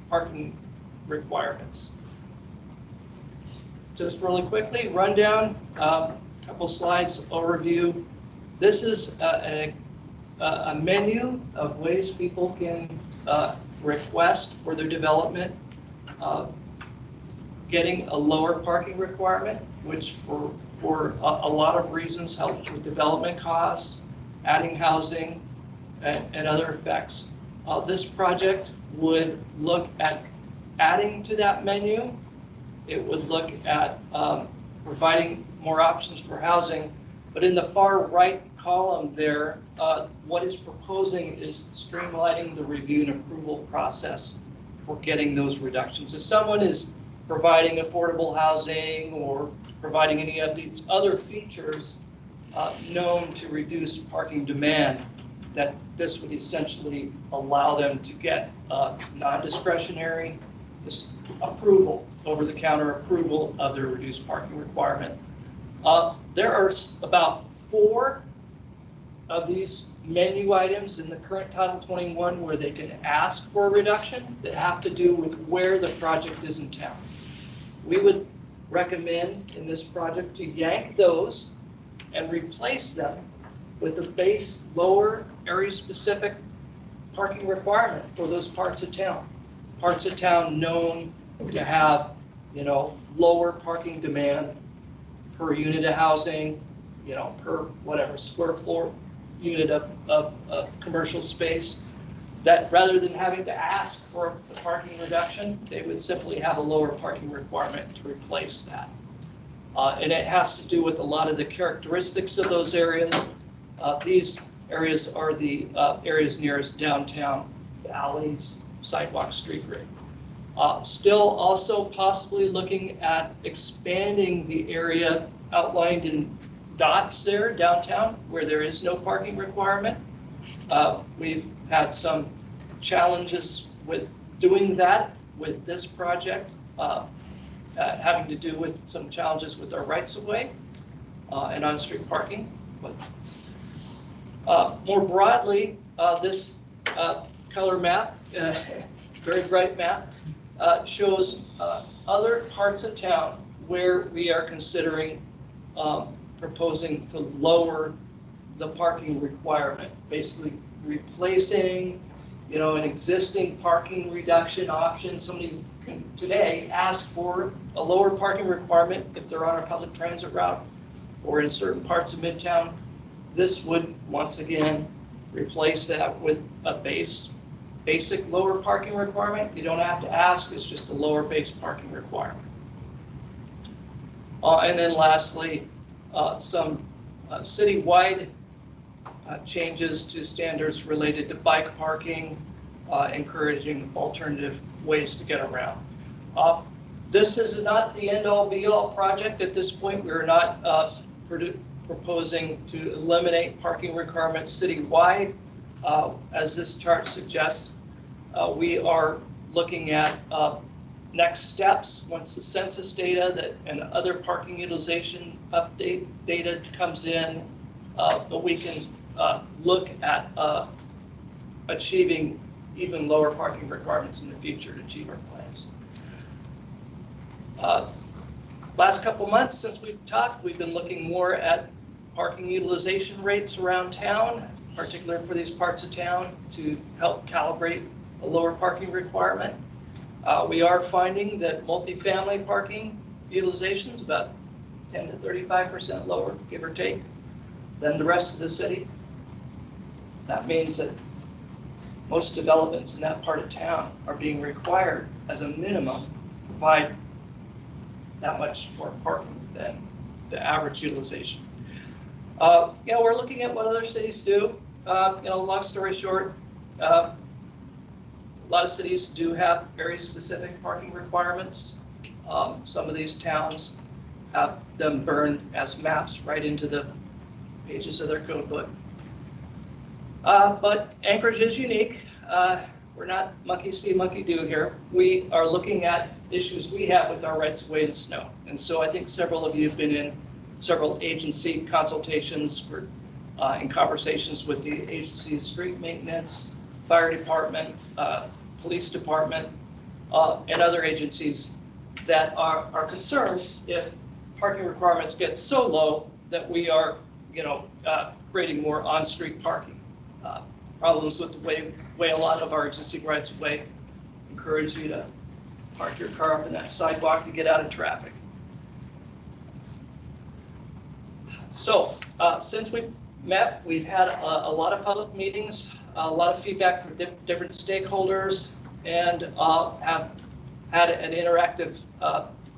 parking requirements. Just really quickly, rundown, couple slides, overview. This is a menu of ways people can request for their development, getting a lower parking requirement, which for a lot of reasons helps with development costs, adding housing, and other effects. This project would look at adding to that menu. It would look at providing more options for housing. But in the far right column there, what is proposing is streamlining the review and approval process for getting those reductions. If someone is providing affordable housing or providing any of these other features known to reduce parking demand, that this would essentially allow them to get non-discretionary approval, over-the-counter approval of their reduced parking requirement. There are about 4 of these menu items in the current Title 21 where they can ask for a reduction that have to do with where the project is in town. We would recommend in this project to yank those and replace them with a base lower area-specific parking requirement for those parts of town. Parts of town known to have, lower parking demand per unit of housing, per whatever square floor unit of commercial space, that rather than having to ask for the parking reduction, they would simply have a lower parking requirement to replace that. And it has to do with a lot of the characteristics of those areas. These areas are the areas nearest downtown, the alleys, sidewalk, street grade. Still also possibly looking at expanding the area outlined in dots there downtown where there is no parking requirement. We've had some challenges with doing that with this project, having to do with some challenges with our rights of way and on-street parking. But more broadly, this color map, very bright map, shows other parts of town where we are considering proposing to lower the parking requirement, basically replacing, an existing parking reduction option. Somebody can today ask for a lower parking requirement if they're on a public transit route or in certain parts of Midtown. This would once again replace that with a basic lower parking requirement. You don't have to ask, it's just a lower base parking requirement. And then lastly, some citywide changes to standards related to bike parking, encouraging alternative ways to get around. This is not the end-all be-all project at this point. We're not proposing to eliminate parking requirements citywide. As this chart suggests, we are looking at next steps once the census data and other parking utilization update data comes in, but we can look at achieving even lower parking requirements in the future to achieve our plans. Last couple months since we've talked, we've been looking more at parking utilization rates around town, particularly for these parts of town, to help calibrate a lower parking requirement. We are finding that multifamily parking utilization is about 10 to 35% lower, give or take, than the rest of the city. That means that most developments in that part of town are being required as a minimum to provide that much more parking than the average utilization. We're looking at what other cities do. Long story short, a lot of cities do have very specific parking requirements. Some of these towns have them burned as maps right into the pages of their code book. But Anchorage is unique. We're not monkey see, monkey do here. We are looking at issues we have with our rights of way in snow. And so I think several of you have been in several agency consultations in conversations with the agency's street maintenance, fire department, police department, and other agencies that are concerned if parking requirements get so low that we are, creating more on-street parking. Problems with the way a lot of our existing rights of way encourage you to park your car up in that sidewalk to get out of traffic. So since we met, we've had a lot of public meetings, a lot of feedback from different stakeholders, and have had an interactive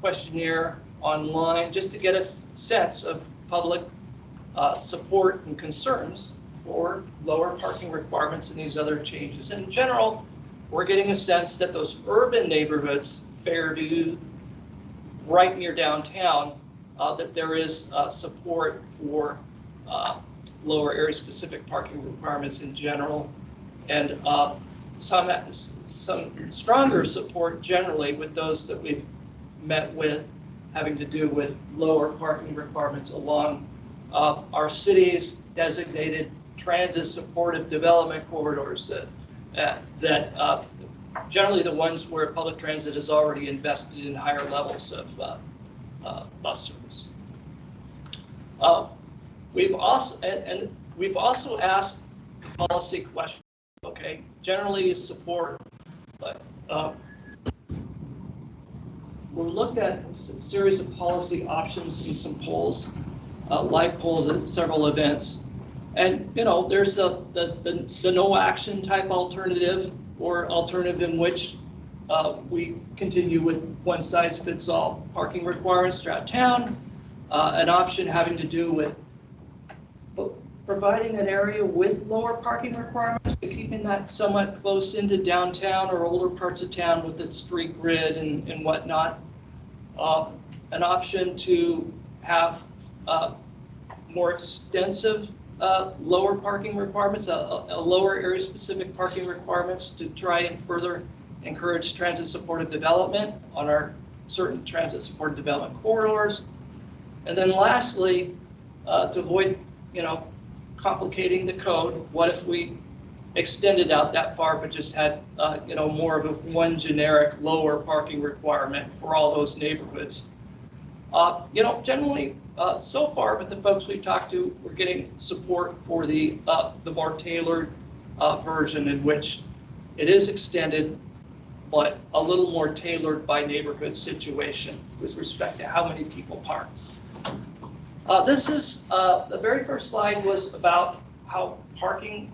questionnaire online just to get a sense of public support and concerns for lower parking requirements and these other changes. In general, we're getting a sense that those urban neighborhoods, Fairview, right near downtown, that there is support for lower area-specific parking requirements in general, and some stronger support generally with those that we've met with, having to do with lower parking requirements along our city's designated transit supportive development corridors that generally the ones where public transit is already invested in higher levels of bus service. We've also asked policy questions. Okay, generally support, but we'll look at a series of policy options and some polls, live polls at several events. And, you know, there's the no action type alternative, or alternative in which we continue with one size fits all parking requirements throughout town. An option having to do with providing an area with lower parking requirements, but keeping that somewhat close into downtown or older parts of town with the street grid and whatnot. An option to have more extensive lower parking requirements, a lower area specific parking requirements to try and further encourage transit supportive development on our certain transit supportive development corridors. And then lastly, to avoid, you know, complicating the code, what if we extended out that far but just had, you know, more of a one generic lower parking requirement for all those neighborhoods? You know, generally, so far with the folks we've talked to, we're getting support for the more tailored version in which it is extended, but a little more tailored by neighborhood situation with respect to how many people park. This is, the very first slide was about how parking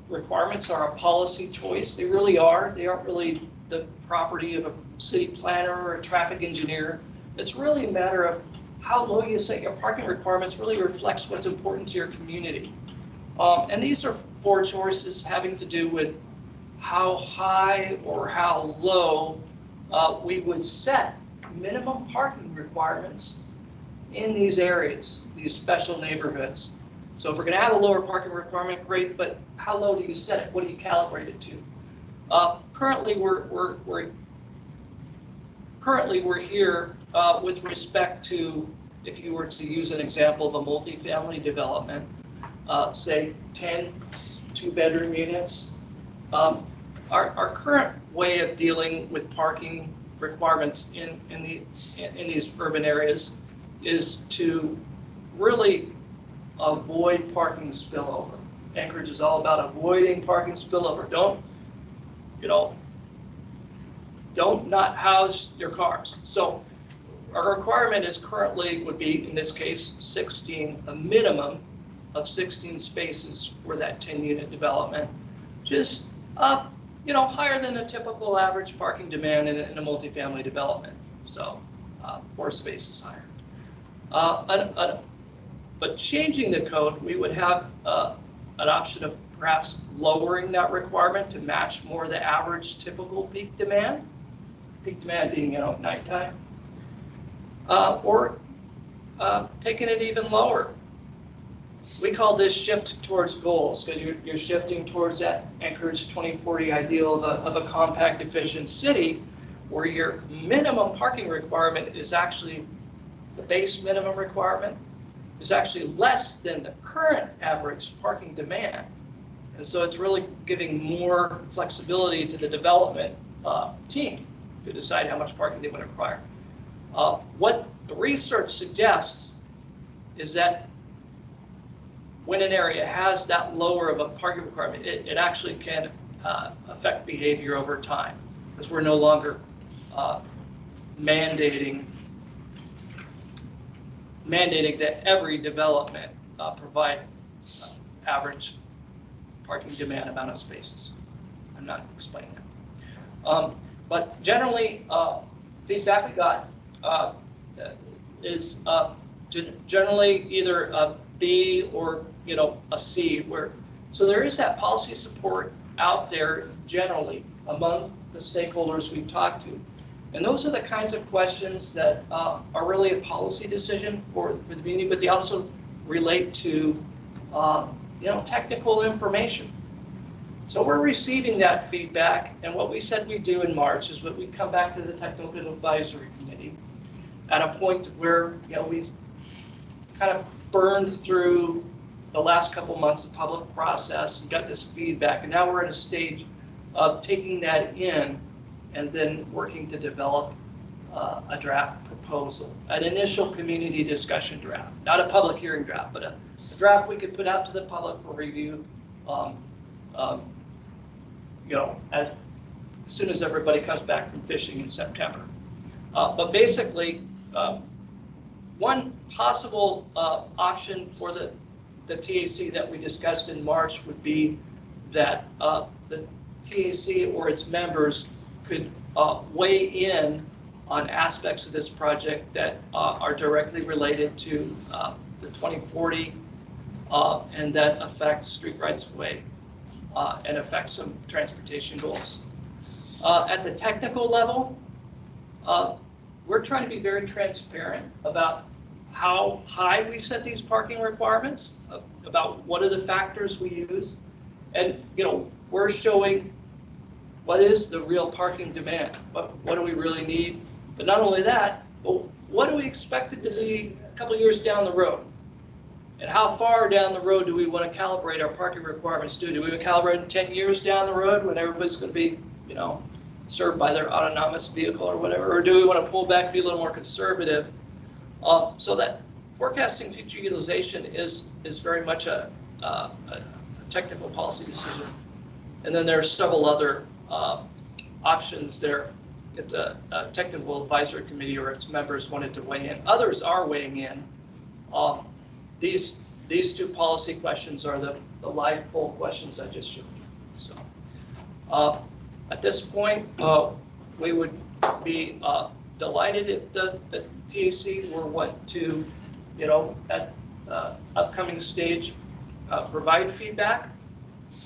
requirements are a policy choice. They really are. They aren't really the property of a city planner or a traffic engineer. It's really a matter of how low you set your parking requirements really reflects what's important to your community. And these are 4 choices having to do with how high or how low we would set minimum parking requirements in these areas, these special neighborhoods. So if we're going to have a lower parking requirement, great, but how low do you set it? What do you calibrate it to? Currently, we're here with respect to, if you were to use an example of a multifamily development, say 10 2-bedroom units. Our current way of dealing with parking requirements in these urban areas is to really avoid parking spillover. Anchorage is all about avoiding parking spillover. Don't not house your cars. So our requirement is currently would be, in this case, 16, a minimum of 16 spaces for that 10-unit development. Just higher than a typical average parking demand in a multifamily development. So 4 spaces higher. But changing the code, we would have an option of perhaps lowering that requirement to match more the average typical peak demand being nighttime, or taking it even lower. We call this shift towards goals, because you're shifting towards that Anchorage 2040 ideal of a compact, efficient city, where your minimum parking requirement is actually, the base minimum requirement is actually less than the current average parking demand. And so it's really giving more flexibility to the development team to decide how much parking they want to require. What the research suggests is that when an area has that lower of a parking requirement, it actually can affect behavior over time, because we're no longer mandating that every development provide average parking demand amount of spaces. I'm not explaining that. But generally, feedback we got is generally either a B or a C. So there is that policy support out there generally among the stakeholders we've talked to. And those are the kinds of questions that are really a policy decision for the community, but they also relate to technical information. So we're receiving that feedback, and what we said we'd do in March is that we'd come back to the Technical Advisory Committee at a point where, we've kind of burned through the last couple months of public process and got this feedback, and now we're at a stage of taking that in and then working to develop a draft proposal, an initial community discussion draft, not a public hearing draft, but a draft we could put out to the public for review, as soon as everybody comes back from fishing in September. But basically, one possible option for the TAC that we discussed in March would be that the TAC or its members could weigh in on aspects of this project that are directly related to the 2040 and that affect street rights of way and affect some transportation goals. At the technical level, we're trying to be very transparent about how high we set these parking requirements, about what are the factors we use, and we're showing what is the real parking demand, what do we really need, but not only that, but what do we expect it to be a couple of years down the road, and how far down the road do we want to calibrate our parking requirements to? Do we want to calibrate 10 years down the road when everybody's going to be, served by their autonomous vehicle or whatever, or do we want to pull back, be a little more conservative? So that forecasting future utilization is very much a technical policy decision. And then there are several other options there if the Technical Advisory Committee or its members wanted to weigh in. Others are weighing in. These two policy questions are the live poll questions I just showed you. So at this point, we would be delighted if the TAC were what to, at upcoming stage, provide feedback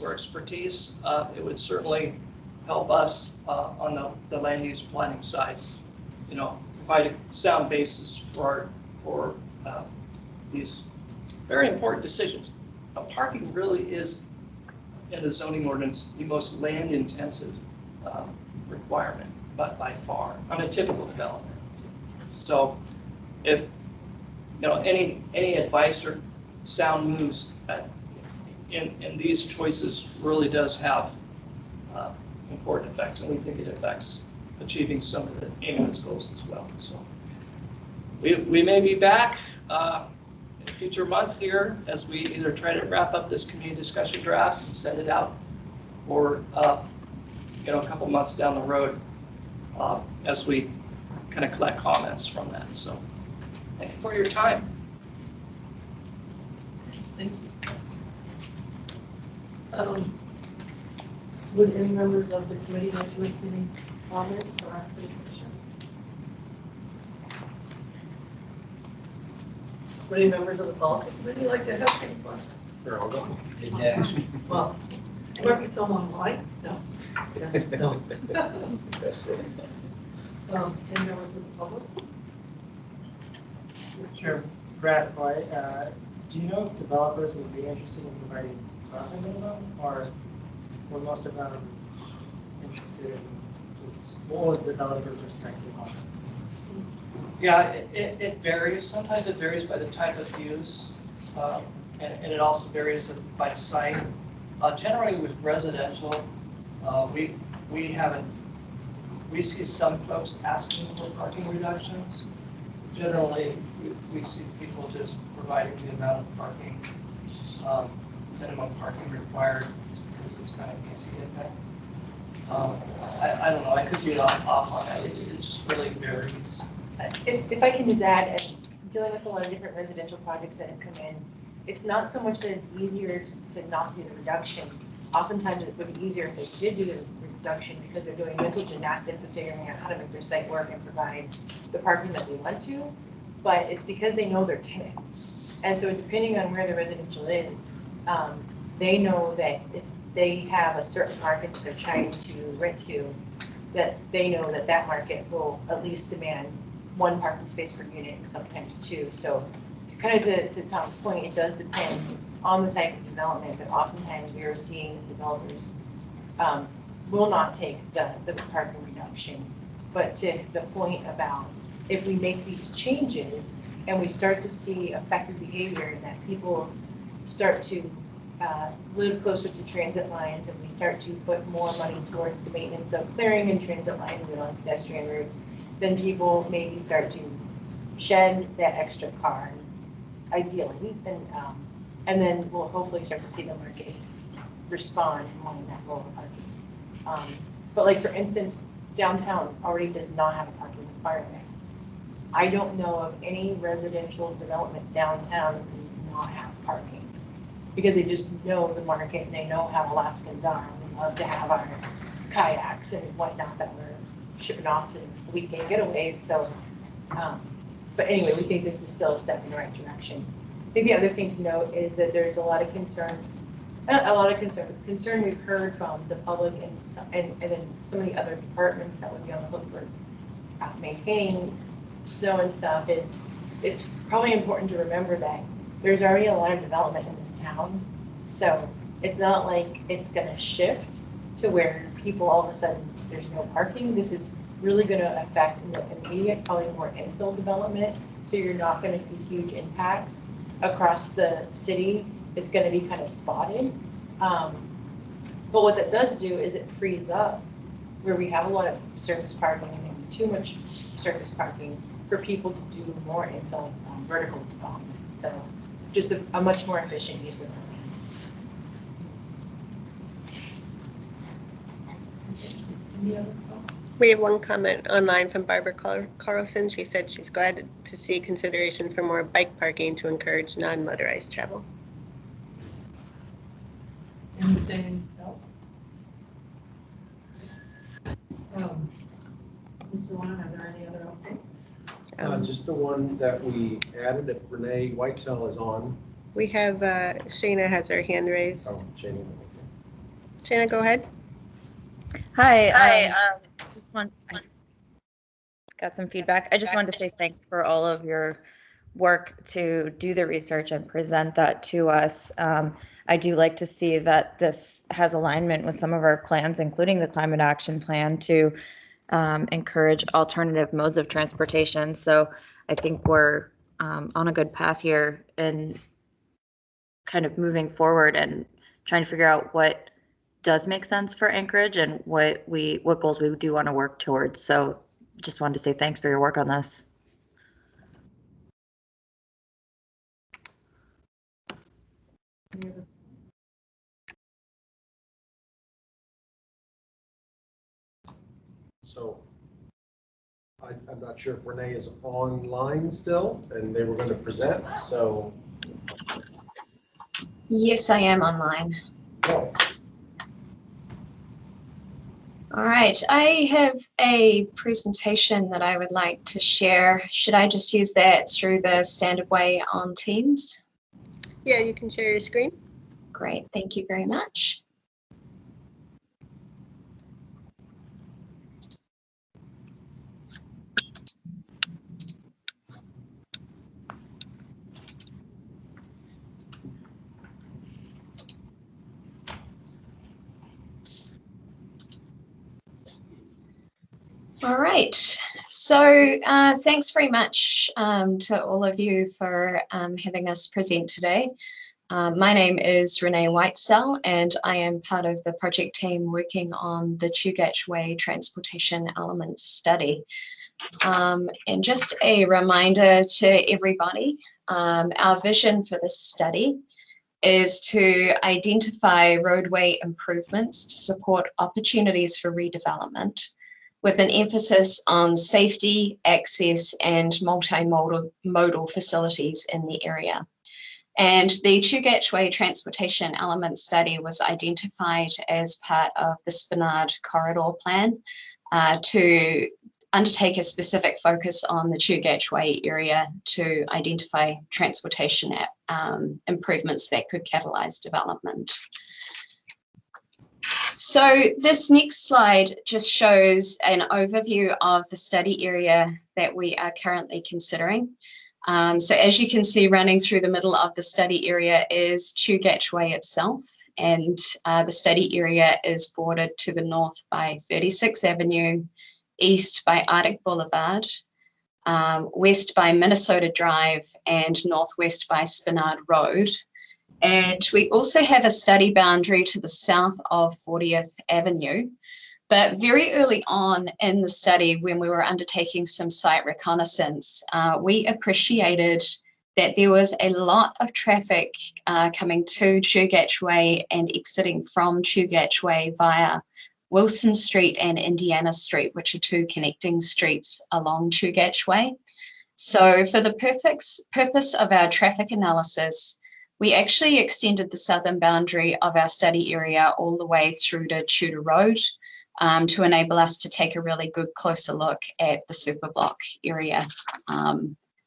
or expertise. It would certainly help us on the land use planning side, provide a sound basis for these very important decisions. Parking really is, in the zoning ordinance, the most land intensive requirement, but by far, on a typical development. So if any advice or sound moves in these choices really does have important effects, and we think it affects achieving some of the AMATS goals as well. So we may be back in a future month here as we either try to wrap up this community discussion draft and send it out, or a couple months down the road as we kind of collect comments from that. So thank you for your time. Thank you. Would any members of the committee like to make any comments or ask any questions? Would any members of the policy committee like to ask any questions? Sure, I'll go. Well, there might be someone online. No. Yes, no. That's it. Any members of the public? Sure. Brad, do you know if developers would be interested in providing parking minimum, or were most of them interested in just what was the developer perspective on it? Yeah, it varies. Sometimes it varies by the type of use, and it also varies by site. Generally with residential, we see some folks asking for parking reductions. Generally, we see people just providing the amount of parking, minimum parking required, because it's kind of easy to get. I don't know, I could be off on that. It just really varies. If I can just add, and dealing with a lot of different residential projects that have come in, it's not so much that it's easier to not do the reduction. Oftentimes it would be easier if they did do the reduction because they're doing mental gymnastics of figuring out how to make their site work and provide the parking that they want to. But it's because they know their tenants. And so depending on where the residential is, they know that if they have a certain market that they're trying to rent to, that they know that market will at least demand one parking space per unit and sometimes two. So to Tom's point, it does depend on the type of development, but oftentimes we are seeing developers will not take the parking reduction. But to the point about if we make these changes and we start to see effective behavior and that people start to live closer to transit lines and we start to put more money towards the maintenance of clearing and transit lines and on pedestrian routes, then people maybe start to shed that extra car, ideally, and then we'll hopefully start to see the market respond in wanting that lower parking. But like for instance, downtown already does not have a parking requirement. I don't know of any residential development downtown that does not have parking because they just know the market and they know how Alaskans are. We love to have our kayaks and whatnot that we're shipping off to weekend getaways. So, but anyway, we think this is still a step in the right direction. I think the other thing to note is that there's a lot of concern we've heard from the public and then some of the other departments that would be on the hook for maintaining snow and stuff is it's probably important to remember that there's already a lot of development in this town. So it's not like it's going to shift to where people all of a sudden there's no parking. This is really going to affect in the immediate, probably more infill development. So you're not going to see huge impacts across the city. It's going to be kind of spotted. But what that does do is it frees up where we have a lot of surface parking and maybe too much surface parking for people to do more infill vertical development. So just a much more efficient use of the land. We have one comment online from Barbara Carlson. She said she's glad to see consideration for more bike parking to encourage non-motorized travel. Anything else? Mr. Juan, are there any other updates? Just the one that we added that Renee Whitesell is on. We have, Shayna has her hand raised. Oh, Shayna. Shayna, go ahead. Hi. Got some feedback. I just wanted to say thanks for all of your work to do the research and present that to us. I do like to see that this has alignment with some of our plans, including the climate action plan, to encourage alternative modes of transportation. So I think we're on a good path here and kind of moving forward and trying to figure out what does make sense for Anchorage and what goals we do want to work towards. So just wanted to say thanks for your work on this. So I'm not sure if Renee is online still, and they were going to present, so. Yes, I am online. Oh. All right, I have a presentation that I would like to share. Should I just use that through the standard way on Teams? Yeah, you can share your screen. Great, thank you very much. All right, so thanks very much to all of you for having us present today. My name is Renee Whitesell and I am part of the project team working on the Chugach Way Transportation Elements Study. And just a reminder to everybody, our vision for this study is to identify roadway improvements to support opportunities for redevelopment, with an emphasis on safety, access, and multimodal facilities in the area. And the Chugach Way Transportation Element Study was identified as part of the Spinard Corridor Plan to undertake a specific focus on the Chugach Way area to identify transportation improvements that could catalyze development. So this next slide just shows an overview of the study area that we are currently considering. So as you can see, running through the middle of the study area is Chugach itself, and the study area is bordered to the north by 36th Avenue, east by Arctic Boulevard, west by Minnesota Drive, and northwest by Spinard Road. And we also have a study boundary to the south of 40th Avenue. But very early on in the study, when we were undertaking some site reconnaissance, we appreciated that there was a lot of traffic coming to Chugach Way and exiting from Chugach Way via Wilson Street and Indiana Street, which are two connecting streets along Chugach Way. So for the purpose of our traffic analysis, we actually extended the southern boundary of our study area all the way through to Tudor Road, to enable us to take a really good closer look at the superblock area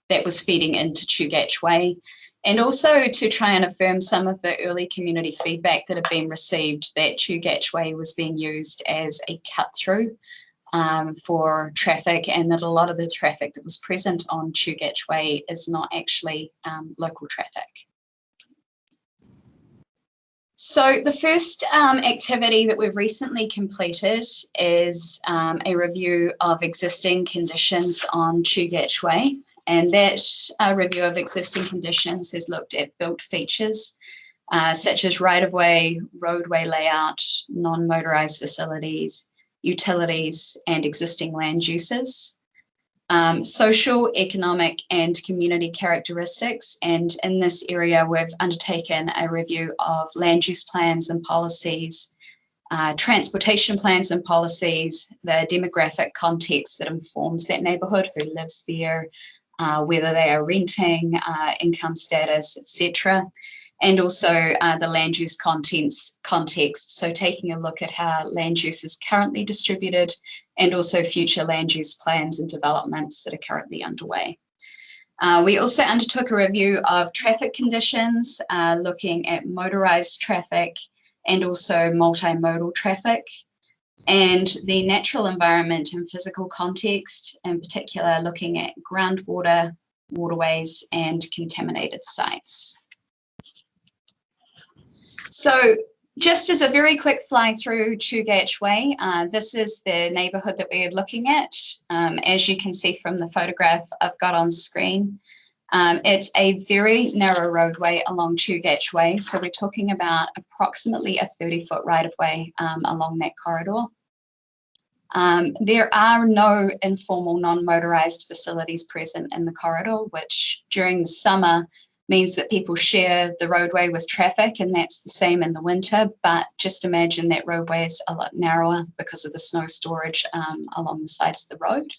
that was feeding into Chugach Way, and also to try and affirm some of the early community feedback that had been received that Chugach Way was being used as a cut-through for traffic, and that a lot of the traffic that was present on Chugach Way is not actually local traffic. So the first activity that we've recently completed is a review of existing conditions on Chugach Way, and that review of existing conditions has looked at built features such as right-of-way, roadway layout, non-motorized facilities, utilities, and existing land uses. Social, economic, and community characteristics. And in this area, we've undertaken a review of land use plans and policies, transportation plans and policies, the demographic context that informs that neighbourhood, who lives there, whether they are renting, income status, etc. And also the land use context, so taking a look at how land use is currently distributed and also future land use plans and developments that are currently underway. We also undertook a review of traffic conditions, looking at motorised traffic and also multimodal traffic, and the natural environment and physical context, in particular looking at groundwater, waterways, and contaminated sites. So just as a very quick fly through Chugach Way, this is the neighbourhood that we're looking at. As you can see from the photograph I've got on screen, it's a very narrow roadway along Chugach Way. So we're talking about approximately a 30-foot right-of-way along that corridor. There are no informal non-motorised facilities present in the corridor, which during the summer means that people share the roadway with traffic, and that's the same in the winter, but just imagine that roadway is a lot narrower because of the snow storage along the sides of the road.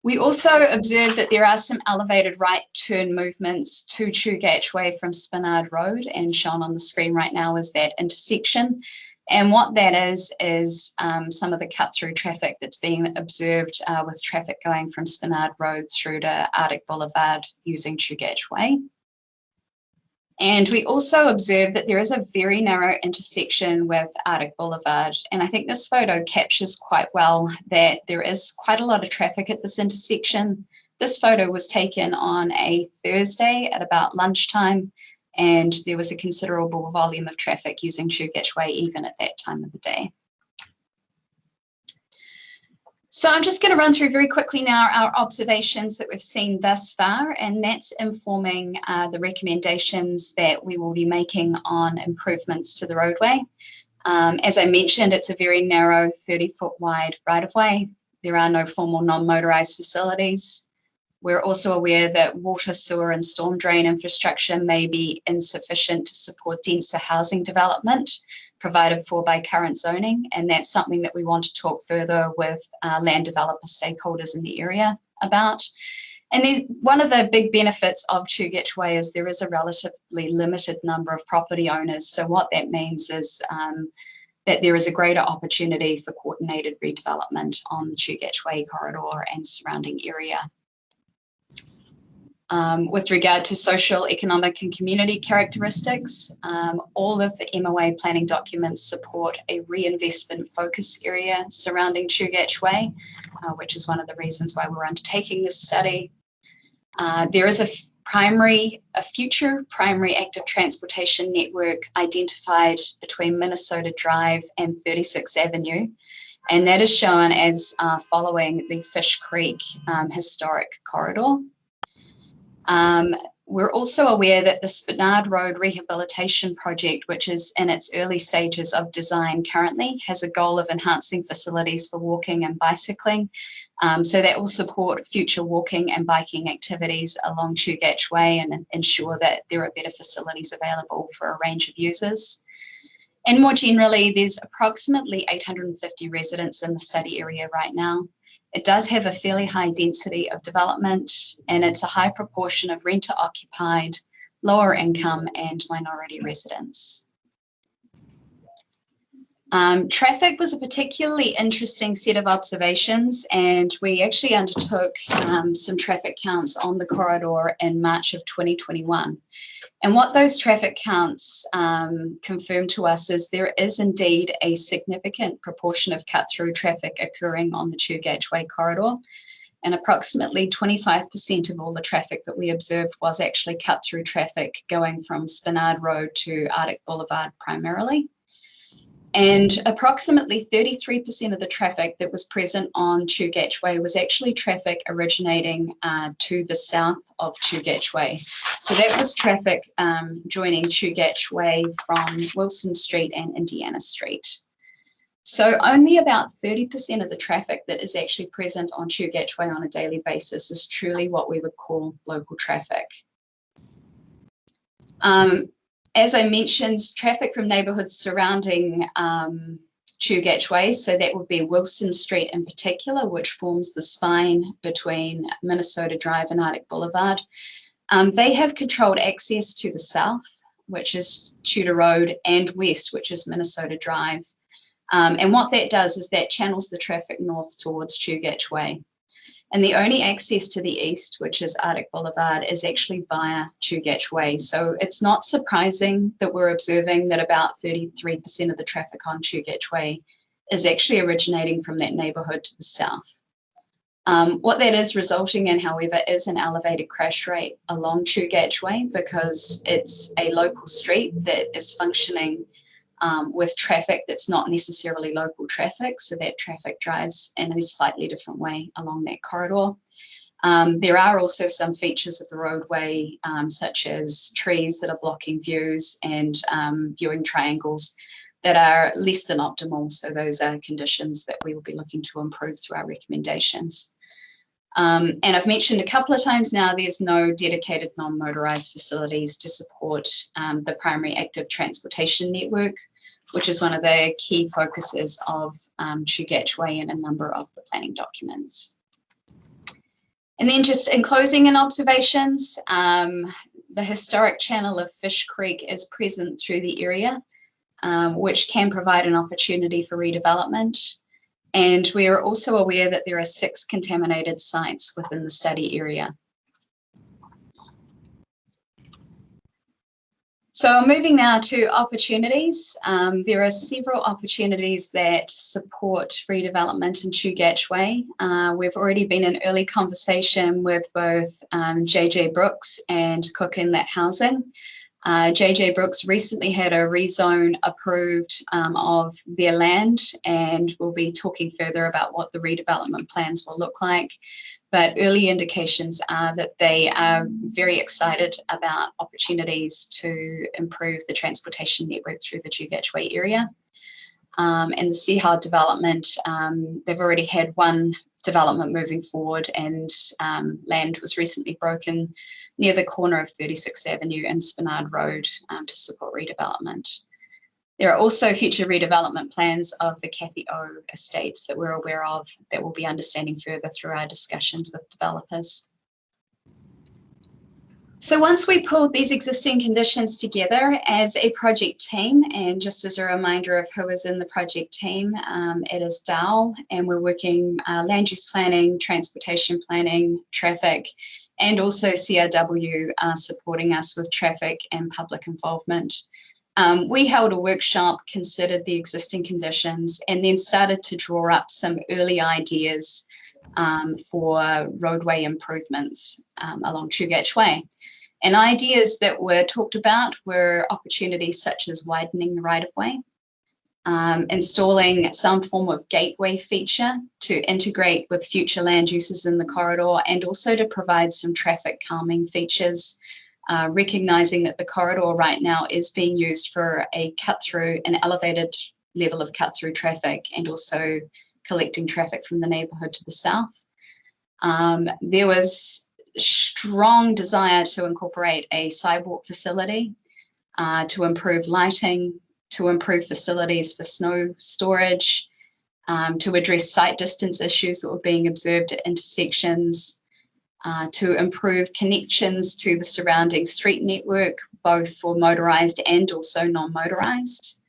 We also observed that there are some elevated right turn movements to Chugach Way from Spinard Road, and shown on the screen right now is that intersection. And what that is some of the cut-through traffic that's being observed with traffic going from Spinard Road through to Arctic Boulevard using Chugach Way. And we also observed that there is a very narrow intersection with Arctic Boulevard. And I think this photo captures quite well that there is quite a lot of traffic at this intersection. This photo was taken on a Thursday at about lunchtime, and there was a considerable volume of traffic using Chugach Way even at that time of the day. So I'm just going to run through very quickly now our observations that we've seen thus far, and that's informing the recommendations that we will be making on improvements to the roadway. As I mentioned, it's a very narrow 30-foot wide right-of-way. There are no formal non-motorised facilities. We're also aware that water, sewer and storm drain infrastructure may be insufficient to support denser housing development provided for by current zoning, and that's something that we want to talk further with land developer stakeholders in the area about. And one of the big benefits of Chugach Way is there is a relatively limited number of property owners. So what that means is that there is a greater opportunity for coordinated redevelopment on the Chugach Way corridor and surrounding area. With regard to social, economic and community characteristics, all of the MOA planning documents support a reinvestment focus area surrounding Chugach Way, which is one of the reasons why we're undertaking this study. There is a future primary active transportation network identified between Minnesota Drive and 36th Avenue, and that is shown as following the Fish Creek historic corridor. We're also aware that the Spenard Road Rehabilitation Project, which is in its early stages of design currently, has a goal of enhancing facilities for walking and bicycling. So that will support future walking and biking activities along Chugach Way and ensure that there are better facilities available for a range of users. And more generally, there's approximately 850 residents in the study area right now. It does have a fairly high density of development, and it's a high proportion of renter-occupied, lower income and minority residents. Traffic was a particularly interesting set of observations, and we actually undertook some traffic counts on the corridor in March of 2021. And what those traffic counts confirmed to us is there is indeed a significant proportion of cut-through traffic occurring on the Chugach Way corridor, and approximately 25% of all the traffic that we observed was actually cut-through traffic going from Spenard Road to Arctic Boulevard primarily. And approximately 33% of the traffic that was present on Chugach Way was actually traffic originating to the south of Chugach Way. So that was traffic joining Chugach Way from Wilson Street and Indiana Street. So only about 30% of the traffic that is actually present on Chugach Way on a daily basis is truly what we would call local traffic. As I mentioned, traffic from neighbourhoods surrounding Chugach Way, so that would be Wilson Street in particular, which forms the spine between Minnesota Drive and Arctic Boulevard. They have controlled access to the south, which is Tudor Road, and west, which is Minnesota Drive. And what that does is that channels the traffic north towards Chugach Way. And the only access to the east, which is Arctic Boulevard, is actually via Chugach Way. So it's not surprising that we're observing that about 33% of the traffic on Chugach Way is actually originating from that neighbourhood to the south. What that is resulting in, however, is an elevated crash rate along Chugach Way because it's a local street that is functioning with traffic that's not necessarily local traffic, so that traffic drives in a slightly different way along that corridor. There are also some features of the roadway, such as trees that are blocking views and viewing triangles that are less than optimal, so those are conditions that we will be looking to improve through our recommendations. And I've mentioned a couple of times now, there's no dedicated non-motorized facilities to support the primary active transportation network, which is one of the key focuses of Chugach Way in a number of the planning documents. And then just in closing and observations, the historic channel of Fish Creek is present through the area, which can provide an opportunity for redevelopment. And we are also aware that there are 6 contaminated sites within the study area. So moving now to opportunities, there are several opportunities that support redevelopment in Chugach Way. We've already been in early conversation with both JJ Brooks and Cook Inlet Housing. JJ Brooks recently had a rezone approved of their land, and we'll be talking further about what the redevelopment plans will look like. But early indications are that they are very excited about opportunities to improve the transportation network through the Chugach Way area. And the Seahard development, they've already had one development moving forward, and land was recently broken near the corner of 36th Avenue and Spenard Road to support redevelopment. There are also future redevelopment plans of the Kathy O estates that we're aware of that we'll be understanding further through our discussions with developers. So once we pulled these existing conditions together as a project team, and just as a reminder of who is in the project team, it is Dowell, and we're working land use planning, transportation planning, traffic, and also CRW supporting us with traffic and public involvement. We held a workshop, considered the existing conditions, and then started to draw up some early ideas for roadway improvements along Chugach Way. And ideas that were talked about were opportunities such as widening the right-of-way, installing some form of gateway feature to integrate with future land uses in the corridor, and also to provide some traffic calming features, recognizing that the corridor right now is being used for a cut-through, an elevated level of cut-through traffic, and also collecting traffic from the neighborhood to the south. There was strong desire to incorporate a sidewalk facility, to improve lighting, to improve facilities for snow storage, to address sight distance issues that were being observed at intersections, to improve connections to the surrounding street network, both for motorized and also non-motorized.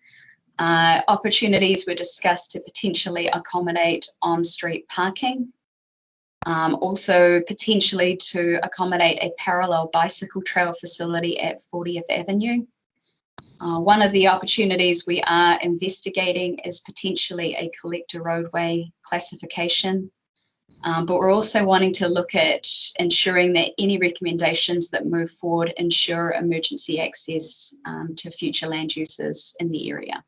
Opportunities were discussed to potentially accommodate on-street parking. Also potentially to accommodate a parallel bicycle trail facility at 40th Avenue. One of the opportunities we are investigating is potentially a collector roadway classification, but we're also wanting to look at ensuring that any recommendations that move forward ensure emergency access to future land uses in the area.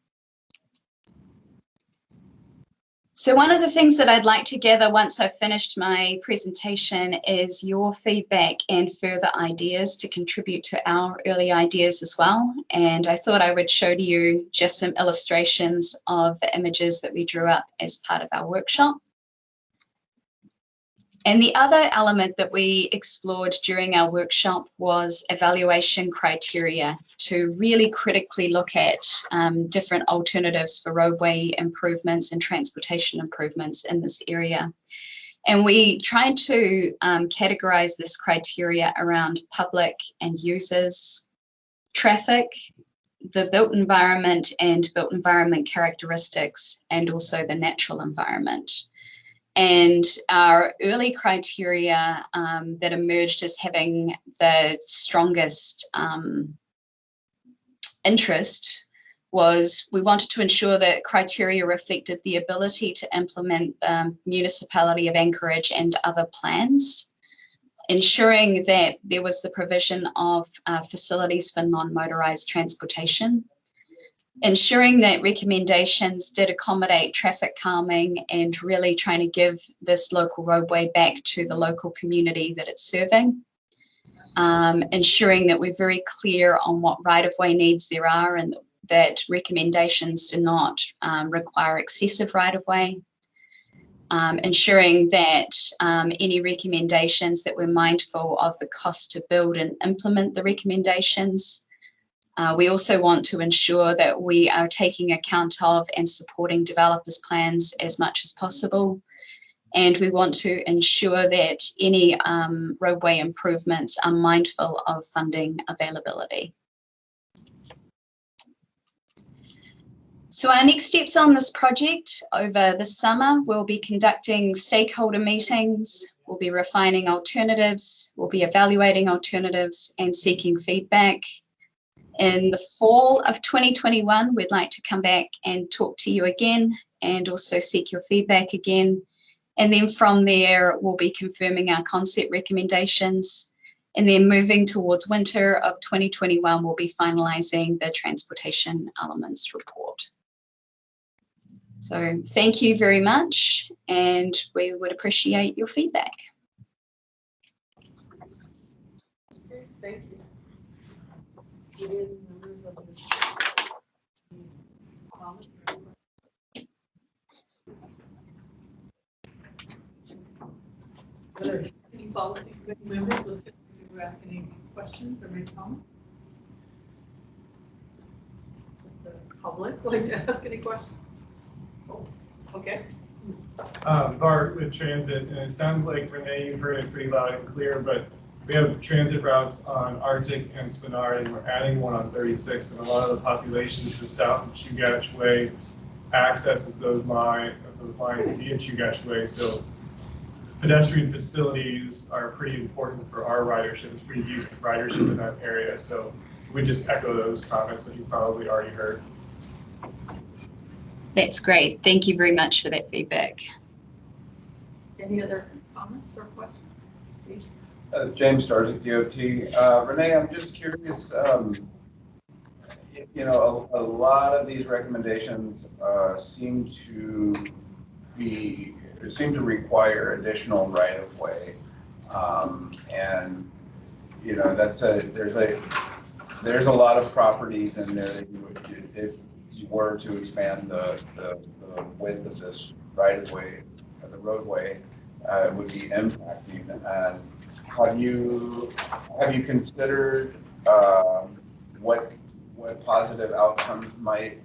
So one of the things that I'd like to gather once I've finished my presentation is your feedback and further ideas to contribute to our early ideas as well. And I thought I would show to you just some illustrations of the images that we drew up as part of our workshop. And the other element that we explored during our workshop was evaluation criteria to really critically look at different alternatives for roadway improvements and transportation improvements in this area. And we tried to categorize this criteria around public and users, traffic, the built environment and built environment characteristics, and also the natural environment. And our early criteria that emerged as having the strongest interest was we wanted to ensure that criteria reflected the ability to implement the municipality of Anchorage and other plans, ensuring that there was the provision of facilities for non-motorized transportation, ensuring that recommendations did accommodate traffic calming and really trying to give this local roadway back to the local community that it's serving, ensuring that we're very clear on what right-of-way needs there are and that recommendations do not require excessive right-of-way, ensuring that any recommendations that we're mindful of the cost to build and implement the recommendations. We also want to ensure that we are taking account of and supporting developers' plans as much as possible. And we want to ensure that any roadway improvements are mindful of funding availability. So our next steps on this project over the summer, we'll be conducting stakeholder meetings, we'll be refining alternatives, we'll be evaluating alternatives and seeking feedback. In the fall of 2021, we'd like to come back and talk to you again and also seek your feedback again. And then from there, we'll be confirming our concept recommendations. And then moving towards winter of 2021, we'll be finalizing the transportation elements report. So thank you very much, and we would appreciate your feedback. Okay, thank you. Are there any policy committee members looking to ask any questions or make comments? Would the public like to ask any questions? Oh, okay. Bart with transit, and it sounds like Renee, you've heard it pretty loud and clear, but we have transit routes on Arctic and Spinard, and we're adding one on 36, and a lot of the population to the south of Chugach Way accesses those lines via Chugach Way. So pedestrian facilities are pretty important for our ridership. It's pretty decent ridership in that area. So we just echo those comments that you probably already heard. That's great. Thank you very much for that feedback. Any other comments or questions? Please. James Starzik, DOT. Renee, I'm just curious, you know, a lot of these recommendations seem to require additional right-of-way. And, you know, there's a lot of properties in there that you would, if you were to expand the width of this right-of-way, the roadway, it would be impacting. And have you considered what positive outcomes might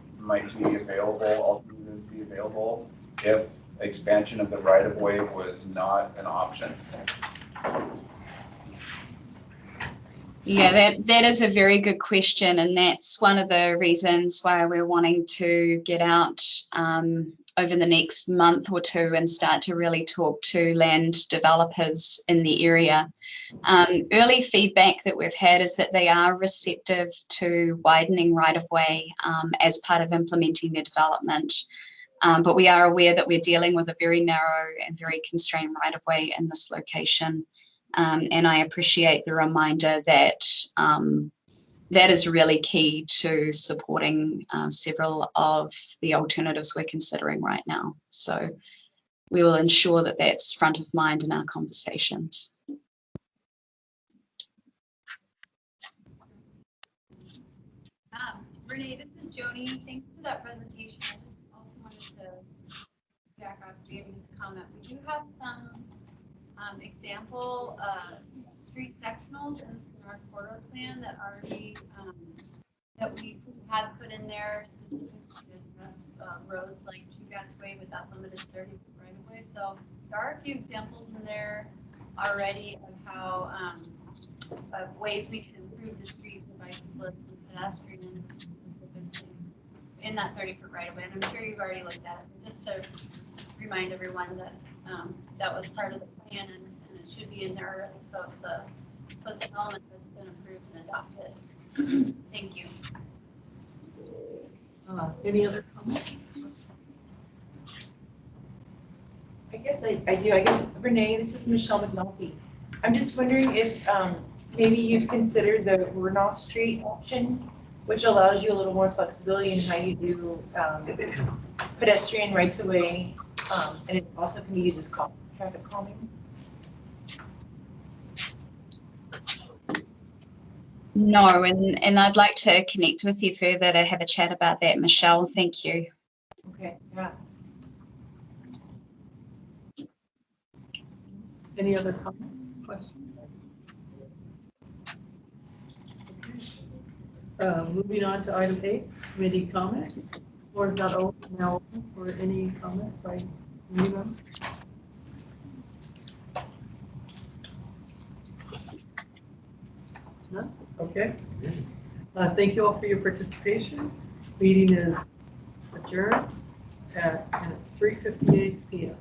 be available, alternatives be available, if expansion of the right-of-way was not an option? Yeah, that is a very good question, and that's one of the reasons why we're wanting to get out over the next month or two and start to really talk to land developers in the area. Early feedback that we've had is that they are receptive to widening right-of-way as part of implementing their development. But we are aware that we're dealing with a very narrow and very constrained right-of-way in this location. And I appreciate the reminder that that is really key to supporting several of the alternatives we're considering right now. So we will ensure that that's front of mind in our conversations. Renee, this is Joni. Thank you for that presentation. I just also wanted to back off Jamie's comment. We do have some example street sectionals in the Square Corridor plan that already that we had put in there specifically to address roads like Chugach Way with that limited 30-foot right of way. So there are a few examples in there already of how of ways we can improve the street for bicyclists and pedestrians specifically in that 30-foot right of way. And I'm sure you've already looked at it. Just to remind everyone that that was part of the plan and it should be in there already. So it's an element that's been approved and adopted. Thank you. Any other comments? I guess I do. I guess, Renee, this is Michelle McNulty. I'm just wondering if maybe you've considered the runoff street option, which allows you a little more flexibility in how you do pedestrian rights of way, and it also can be used as traffic calming. No, and I'd like to connect with you further to have a chat about that, Michelle. Thank you. Okay, yeah. Any other comments, questions? Moving on to item 8, committee comments. Floor is not open now for any comments by anyone. No? Okay. Thank you all for your participation. Meeting is adjourned and it's 3:58 p.m.